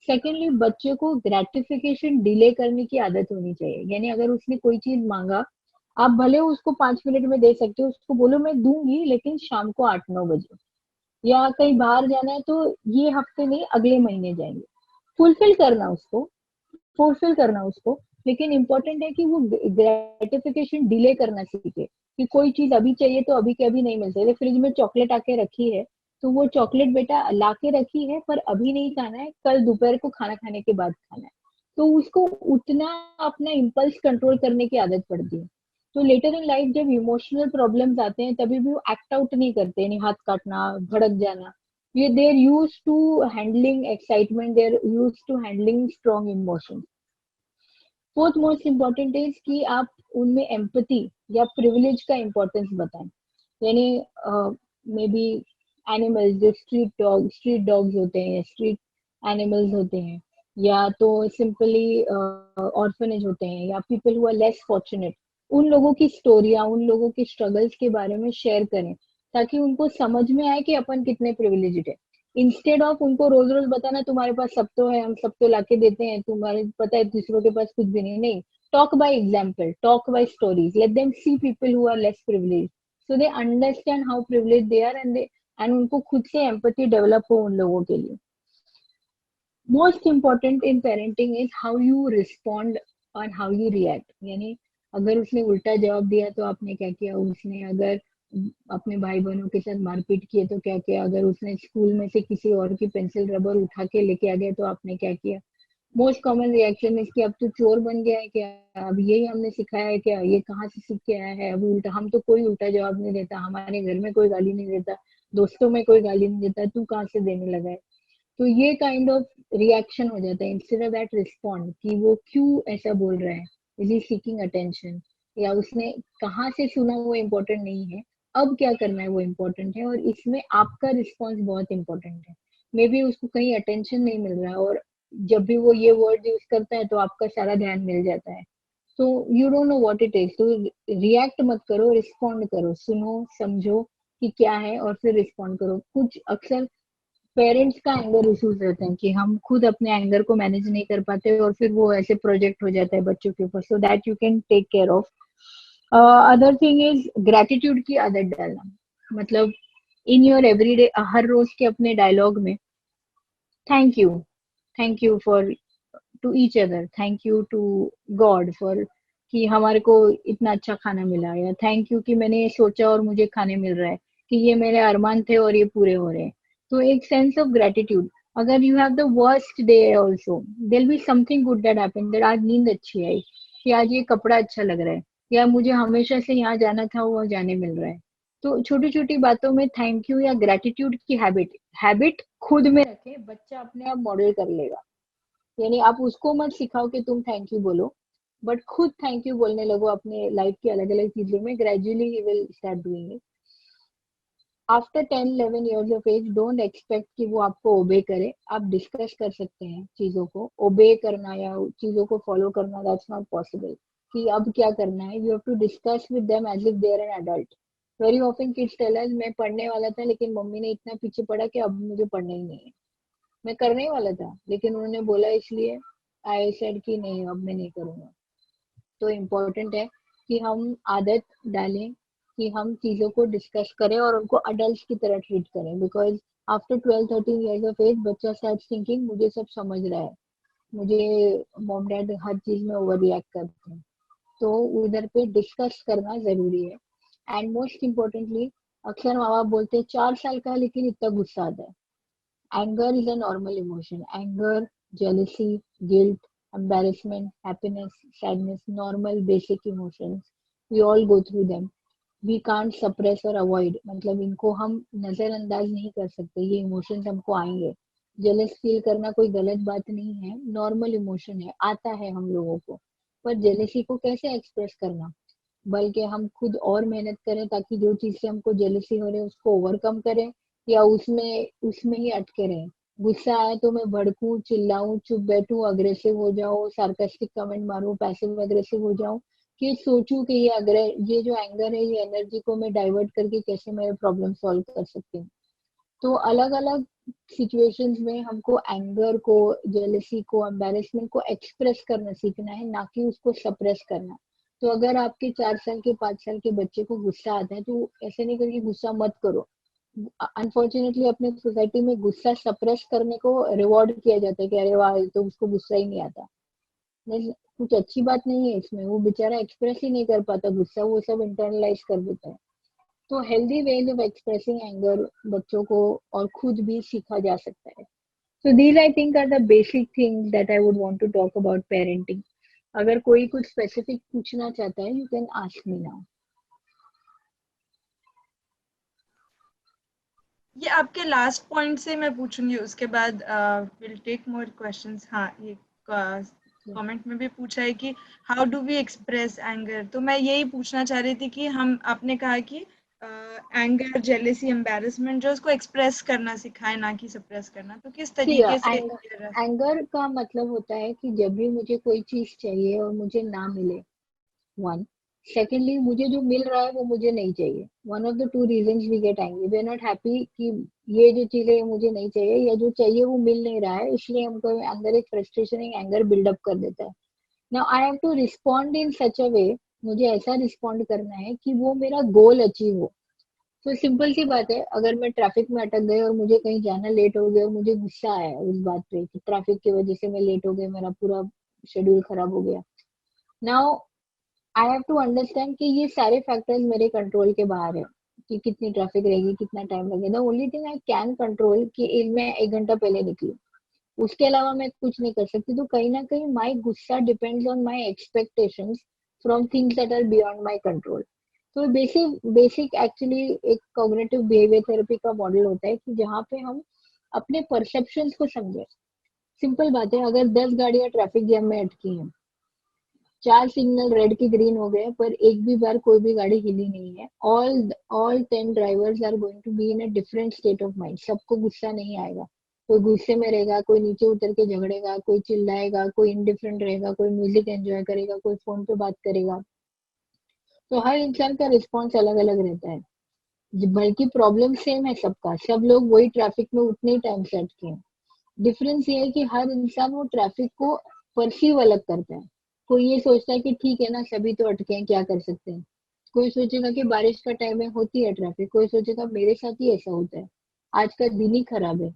सेकेंडली, बच्चे को ग्रेटिफिकेशन डिले करने की आदत होनी चाहिए, यानी अगर उसने कोई चीज मांगा, आप भले उसको 5 मिनट में दे सकते हो, उसको बोलो मैं दूंगी लेकिन शाम को 8 9 बजे, या कहीं बाहर जाना है तो ये हफ्ते नहीं अगले महीने जाएंगे। फुलफिल करना उसको, लेकिन इम्पोर्टेंट है कि वो ग्रेटिफिकेशन डिले करना सीखे, कि कोई चीज अभी चाहिए तो अभी के अभी नहीं मिल सकती। फ्रिज में चॉकलेट आके रखी है तो वो चॉकलेट बेटा ला के रखी है पर अभी नहीं खाना है, कल दोपहर को खाना खाने के बाद खाना है। तो उसको उतना अपना इम्पल्स कंट्रोल करने की आदत पड़ती है। तो लेटर इन लाइफ जब इमोशनल प्रॉब्लम्स आते हैं तभी भी वो एक्ट आउट नहीं करते, यानी हाथ काटना, भड़क जाना। ये they are used to handling excitement, they are used to handling strong emotions. Fourth most important is कि आप उनमें एम्पैथी या प्रिविलेज का इम्पोर्टेंस बताएं। यानी मे बी एनिमल्स, जो स्ट्रीट डॉग्स होते हैं, स्ट्रीट एनिमल्स होते हैं, या तो सिंपली ऑर्फनेज होते हैं, या people who are less fortunate, उन लोगों की स्टोरियां, उन लोगों के स्ट्रगल्स के बारे में शेयर करें ताकि उनको समझ में आए कि अपन कितने प्रिविलेज्ड है। इंस्टेड ऑफ उनको रोज रोज बताना तुम्हारे पास सब तो है, हम सब तो लाके देते हैं, तुम्हारे पता है दूसरों के पास कुछ भी नहीं। नहीं, talk by example, talk by stories, let them see people who are less privileged so they understand how privilege they are, and उनको खुद से एम्पैथी डेवलप हो उन लोगों के लिए। Most important in parenting is how you respond और how you react. यानी अगर उसने उल्टा जवाब दिया तो आपने क्या किया, उसने अगर अपने भाई बहनों के साथ मारपीट किए तो क्या किया, अगर उसने स्कूल में से किसी और की पेंसिल रबर उठा के लेके आ गया तो आपने क्या किया। मोस्ट कॉमन रिएक्शन इज कि अब तो चोर बन गया है क्या, अब यही हमने सिखाया है क्या, ये कहाँ से सीख के आया है। अब उल्टा, हम तो कोई उल्टा जवाब नहीं देता, हमारे घर में कोई गाली नहीं देता, दोस्तों में कोई गाली नहीं देता, तू कहाँ से देने लगा है। तो ये काइंड ऑफ रिएक्शन हो जाता है इंस्टेड ऑफ दैट रिस्पॉन्ड, कि वो क्यों ऐसा बोल रहा है, इज ही सीकिंग अटेंशन, या उसने कहाँ से सुना वो इम्पोर्टेंट नहीं है, अब क्या करना है वो इम्पोर्टेंट है। और इसमें आपका रिस्पॉन्स बहुत इम्पोर्टेंट है। मे बी उसको कहीं अटेंशन नहीं मिल रहा है और जब भी वो ये वर्ड यूज करता है तो आपका सारा ध्यान मिल जाता है। तो you don't know what it is, तो रिएक्ट मत करो, रिस्पॉन्ड करो, सुनो समझो कि क्या है और फिर रिस्पॉन्ड करो। कुछ अक्सर पेरेंट्स का एंगर इश्यूज रहते हैं कि हम खुद अपने एंगर को मैनेज नहीं कर पाते और फिर वो ऐसे प्रोजेक्ट हो जाता है बच्चों के ऊपर, so that you can take care of. Other thing is gratitude की आदत डालना, मतलब इन योर एवरीडे, हर रोज के अपने डायलॉग में thank you for to each other, thank you to God for कि हमारे को इतना अच्छा खाना मिला, या थैंक यू कि मैंने ये सोचा और मुझे खाने मिल रहा है, कि ये मेरे अरमान थे और ये पूरे हो रहे हैं। तो एक सेंस ऑफ ग्रेटिट्यूड। अगर you have the worst day also, there be something good that happened, that आज नींद अच्छी आई, कि आज ये कपड़ा अच्छा लग रहा है, या मुझे हमेशा से यहाँ जाना था वो जाने मिल रहा है। तो छोटी छोटी बातों में थैंक यू या ग्रेटिट्यूड की हैबिट खुद में रखे, बच्चा अपने आप मॉडल कर लेगा। यानी आप उसको मत सिखाओ कि तुम थैंक यू बोलो, बट खुद थैंक यू बोलने लगो अपने लाइफ की अलग अलग चीजों में, gradually he will start doing it. After 10-11 years of age, don't expect कि वो आपको ओबे करे। आप डिस्कस कर सकते हैं चीजों को, ओबे करना या चीजों को फॉलो करना दैट्स नॉट पॉसिबल, कि अब क्या करना है। You have to discuss with them as if they are an adult. Very often kids tell us, मैं पढ़ने वाला था लेकिन मम्मी ने इतना पीछे पड़ा कि अब मुझे पढ़ना ही नहीं है। मैं करने ही वाला था लेकिन उन्होंने बोला, इसलिए आई सेड कि नहीं अब मैं नहीं करूंगा। तो इम्पोर्टेंट है कि हम आदत डालें कि हम चीजों को डिस्कस करें और उनको अडल्ट की तरह ट्रीट करें, because after 12-13 years of age बच्चा स्टार्ट थिंकिंग मुझे सब समझ रहा है, मुझे मॉम डैड हर चीज में ओवर रिएक्ट करते हैं। तो उधर पे डिस्कस करना जरूरी है। एंड मोस्ट इम्पोर्टेंटली, अक्सर माँ बाप बोलते हैं 4 साल का है लेकिन इतना गुस्सा आता है। Anger is a normal emotion. Anger, jealousy, guilt, embarrassment, happiness, sadness, normal basic emotions. We all go through them. We can't suppress or avoid. मतलब इनको हम नजरअंदाज नहीं कर सकते, ये इमोशंस हमको आएंगे। जेलस फील करना कोई गलत बात नहीं है, नॉर्मल इमोशन है, आता है हम लोगों को। पर जेलसी को कैसे एक्सप्रेस करना, बल्कि हम खुद और मेहनत करें ताकि जो चीज से हमको जेलसी हो रही है उसको ओवरकम करें, या उसमें ही अटके रहें। गुस्सा आए तो मैं भड़कूं, चिल्लाऊं, चुप बैठूं, अग्रेसिव हो जाऊं, सार्कास्टिक कमेंट मारूं, पैसिव अग्रेसिव हो जाऊं, कि सोचूं कि ये जो एंगर है, ये एनर्जी को मैं डाइवर्ट करके कैसे मैं प्रॉब्लम सॉल्व कर सकती हूँ। तो अलग अलग सिचुएशंस में हमको एंगर को, जेलसी को, एम्बेरसमेंट को एक्सप्रेस करना सीखना है, ना कि उसको सप्रेस करना। तो अगर आपके 4 साल के 5 साल के बच्चे को गुस्सा आता है तो ऐसे नहीं करके गुस्सा मत करो। अनफॉर्चुनेटली अपने सोसाइटी में गुस्सा सप्रेस करने को रिवॉर्ड किया जाता है कि अरे वाह तो उसको गुस्सा ही नहीं आता। कुछ अच्छी बात नहीं है इसमें, वो बेचारा एक्सप्रेस ही नहीं कर पाता गुस्सा, वो सब इंटरनलाइज कर देता है। तो healthy ways of expressing anger बच्चों को और खुद भी सीखा जा सकता है। So these I think are the basic things that I would want to talk about parenting. अगर कोई कुछ specific पूछना चाहता है, you can ask me now. ये आपके लास्ट पॉइंट से मैं पूछूंगी, उसके बाद विल टेक मोर क्वेश्चंस। हाँ, ये कमेंट में भी पूछा है कि how do we express anger, तो मैं यही पूछना चाह रही थी कि हम आपने कहा कि एंगर, जेलेसी, एम्बैरेसमेंट जो उसको एक्सप्रेस करना सिखाए, ना कि सप्रेस करना, तो किस तरीके से एंगर का मतलब होता है कि जब भी मुझे कोई चीज चाहिए और मुझे ना मिले, वन, सेकेंडली मुझे जो मिल रहा है वो मुझे नहीं चाहिए। One of the two reasons we get angry, we are not happy कि ये जो चीजें मुझे नहीं चाहिए या जो चाहिए वो मिल नहीं रहा है, इसलिए हमको अंदर एक फ्रस्ट्रेशन, एक एंगर बिल्डअप कर देता है। Now I have to respond in such a way, मुझे ऐसा रिस्पॉन्ड करना है कि वो मेरा गोल अचीव हो। तो सिंपल सी बात है, अगर मैं ट्रैफिक में अटक गई और मुझे कहीं जाना लेट हो गया और मुझे गुस्सा आया उस बात पे कि ट्रैफिक की वजह से मैं लेट हो गई, मेरा पूरा शेड्यूल खराब हो गया, now I have to understand कि ये सारे फैक्टर्स मेरे कंट्रोल के बाहर है कि कितनी ट्रैफिक रहेगी, कितना टाइम लगेगा। Only thing I can control कि मैं 1 घंटा पहले निकलूं, उसके अलावा मैं कुछ नहीं कर सकती। तो कहीं ना कहीं माई गुस्सा depends on my expectations from things that are beyond my control. तो बेसिक एक्चुअली एक कॉग्निटिव बिहेवियर थेरेपी का मॉडल होता है कि जहाँ पे हम अपने परसेप्शंस को समझे। सिंपल बात है, अगर 10 गाड़ियां ट्रैफिक जैम में अटकी हैं, 4 सिग्नल रेड की ग्रीन हो गए, पर एक भी बार कोई भी गाड़ी हिली नहीं है, all 10 drivers are going to be in a different state of mind. सबको गुस्सा नहीं आएगा, कोई गुस्से में रहेगा, कोई नीचे उतर के झगड़ेगा, कोई चिल्लाएगा, कोई इंडिफरेंट रहेगा, कोई म्यूजिक एंजॉय करेगा, कोई फोन पे बात करेगा। तो हर इंसान का रिस्पॉन्स अलग अलग रहता है, बल्कि प्रॉब्लम सेम है सबका, सब लोग वही ट्रैफिक में उतने ही टाइम से अटके हैं। डिफरेंस ये है कि हर इंसान वो ट्रैफिक को परसीव अलग करता है। कोई ये सोचता है कि ठीक है ना, सभी तो अटके हैं, क्या कर सकते हैं। कोई सोचेगा कि बारिश का टाइम है, होती है ट्रैफिक। कोई सोचेगा मेरे साथ ही ऐसा होता है, आज का दिन ही खराब है,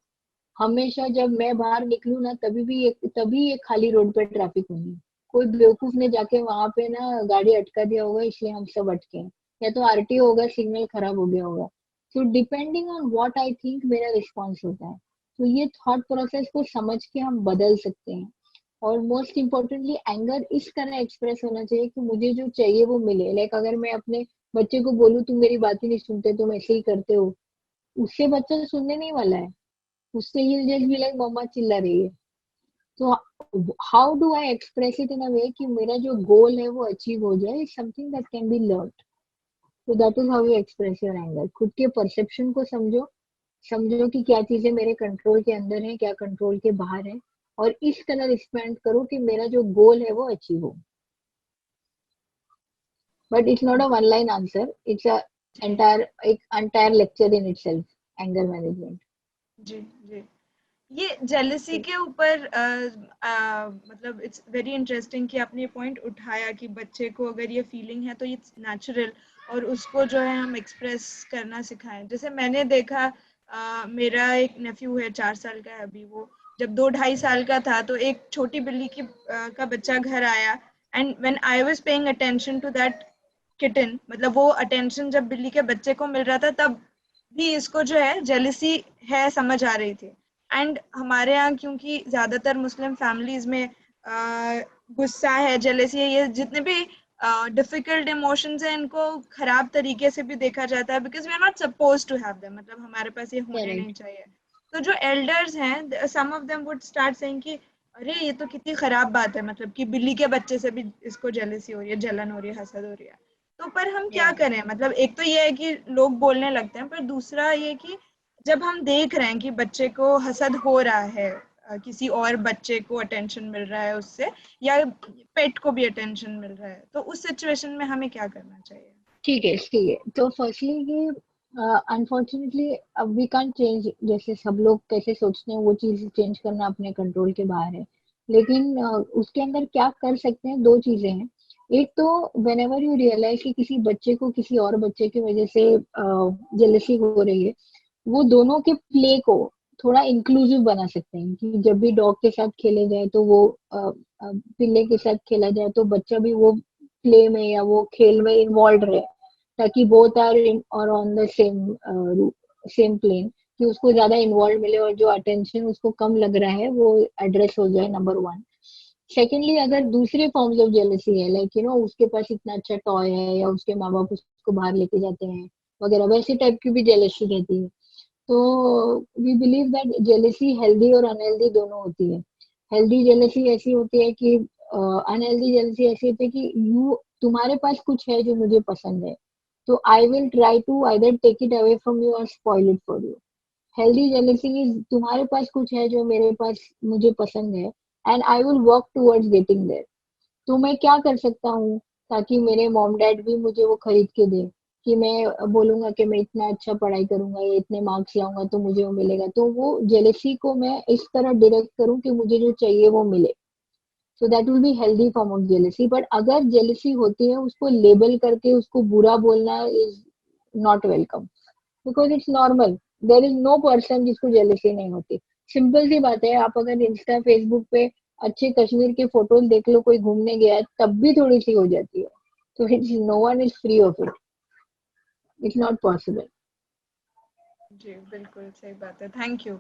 हमेशा जब मैं बाहर निकलूं ना तभी एक खाली रोड पे ट्रैफिक होगी। कोई बेवकूफ ने जाके वहां पे ना गाड़ी अटका दिया होगा, इसलिए हम सब अटके हैं, या तो आरटीओ होगा, सिग्नल खराब हो गया होगा। तो depending on what I think मेरा रिस्पॉन्स होता है। तो ये थॉट प्रोसेस को समझ के हम बदल सकते हैं। और मोस्ट इम्पोर्टेंटली एंगर इस तरह एक्सप्रेस होना चाहिए कि मुझे जो चाहिए वो मिले। लाइक अगर मैं अपने बच्चे को बोलूं तुम मेरी बात ही नहीं सुनते, तुम ऐसे ही करते हो, उससे बच्चा सुनने नहीं वाला है, उससे ही जस्ट बी लाइक मम्मा चिल्ला रही है। तो how do I express it in a way कि मेरा जो गोल है वो अचीव हो जाए, something that can be learn. तो that is how you express your anger. खुद के परसेप्शन को समझो कि क्या चीजें मेरे कंट्रोल के अंदर है, क्या कंट्रोल के बाहर है, और इस तरह रिस्पेंड करो कि मेरा जो गोल है वो अचीव हो। But it's not a one line answer, it's a entire lecture in itself, anger management. जी जी, ये जेलसी के ऊपर मतलब इट्स वेरी इंटरेस्टिंग कि आपने ये पॉइंट उठाया कि बच्चे को अगर ये फीलिंग है तो इट्स नेचुरल, और उसको जो है हम एक्सप्रेस करना सिखाएं। जैसे मैंने देखा, मेरा एक नेफ्यू है, 4 साल का है अभी, वो जब 2-2.5 साल का था तो एक छोटी बिल्ली की का बच्चा घर आया, and when I was paying attention to that kitten, मतलब वो अटेंशन जब बिल्ली के बच्चे को मिल रहा था, तब भी इसको जो है जेलसी है समझ आ रही थी। एंड हमारे यहाँ क्योंकि ज्यादातर मुस्लिम फैमिलीज में गुस्सा है, जेलसी है, ये जितने भी डिफिकल्ट इमोशंस हैं, इनको खराब तरीके से भी देखा जाता है, because we are not suppose to have them, मतलब हमारे पास ये होने नहीं चाहिए। तो जो एल्डर्स हैं, some of them would start saying कि अरे ये तो कितनी खराब बात है, मतलब कि बिल्ली के बच्चे से भी इसको जेलसी हो रही है, जलन हो रही है, हसद हो रही है। तो पर हम क्या करें, मतलब एक तो ये है कि लोग बोलने लगते हैं, पर दूसरा ये कि जब हम देख रहे हैं कि बच्चे को हसद हो रहा है, किसी और बच्चे को अटेंशन मिल रहा है उससे, या पेट को भी अटेंशन मिल रहा है, तो उस सिचुएशन में हमें क्या करना चाहिए? ठीक है। तो फर्स्टली ये अनफॉर्चुनेटली अब वी कांट चेंज, जैसे सब लोग कैसे सोचते हैं वो चीज चेंज करना अपने कंट्रोल के बाहर है। लेकिन उसके अंदर क्या कर सकते हैं, 2 चीजें हैं। एक तो व्हेनेवर यू रियलाइज कि किसी बच्चे को किसी और बच्चे की वजह से जेलसी हो रही है, वो दोनों के प्ले को थोड़ा इंक्लूसिव बना सकते हैं कि जब भी डॉग के साथ खेले जाए तो वो पिल्ले के साथ खेला जाए तो बच्चा भी वो प्ले में या वो खेल में इन्वॉल्व रहे, ताकि both are on the same plane, कि उसको ज्यादा इन्वॉल्व मिले और जो अटेंशन उसको कम लग रहा है वो एड्रेस हो जाए, नंबर 1। सेकेंडली, अगर दूसरे फॉर्म्स ऑफ जेलसी है, लाइक उसके पास इतना अच्छा टॉय है या उसके माँ बाप उसको बाहर लेके जाते हैं वगैरह, वैसे टाइप की भी जेलसी रहती है। तो we believe that jealousy healthy और अनहेल्दी दोनों होती है। हेल्दी जेलसी ऐसी होती है कि अनहेल्दी जेलसी ऐसी होती है कि तुम्हारे पास कुछ है जो मुझे पसंद है, तो I will try to either take it away from you और spoil it for you. Healthy jealousy is तुम्हारे पास कुछ है जो मेरे पास मुझे पसंद है, and I will work towards getting there. तो मैं क्या कर सकता हूँ ताकि मेरे मॉम डैड भी मुझे वो खरीद के दे, कि मैं बोलूंगा कि मैं इतना अच्छा पढ़ाई करूंगा या इतने मार्क्स लाऊंगा तो मुझे वो मिलेगा, तो वो जेलसी को मैं इस तरह डायरेक्ट करूँ कि मुझे जो चाहिए वो मिले। So that will be healthy form of jealousy. But अगर जेलसी होती है उसको लेबल करके उसको बुरा बोलना is not welcome, because it's normal. There is no person जिसको जेलसी नहीं होती। सिंपल सी बात है, आप अगर इंस्टा फेसबुक पे अच्छे कश्मीर के फोटोज देख लो, कोई घूमने गया है तब भी थोड़ी सी हो जाती है। तो it's no one is free of it, it's not possible. जी बिल्कुल सही बात है, थैंक यू।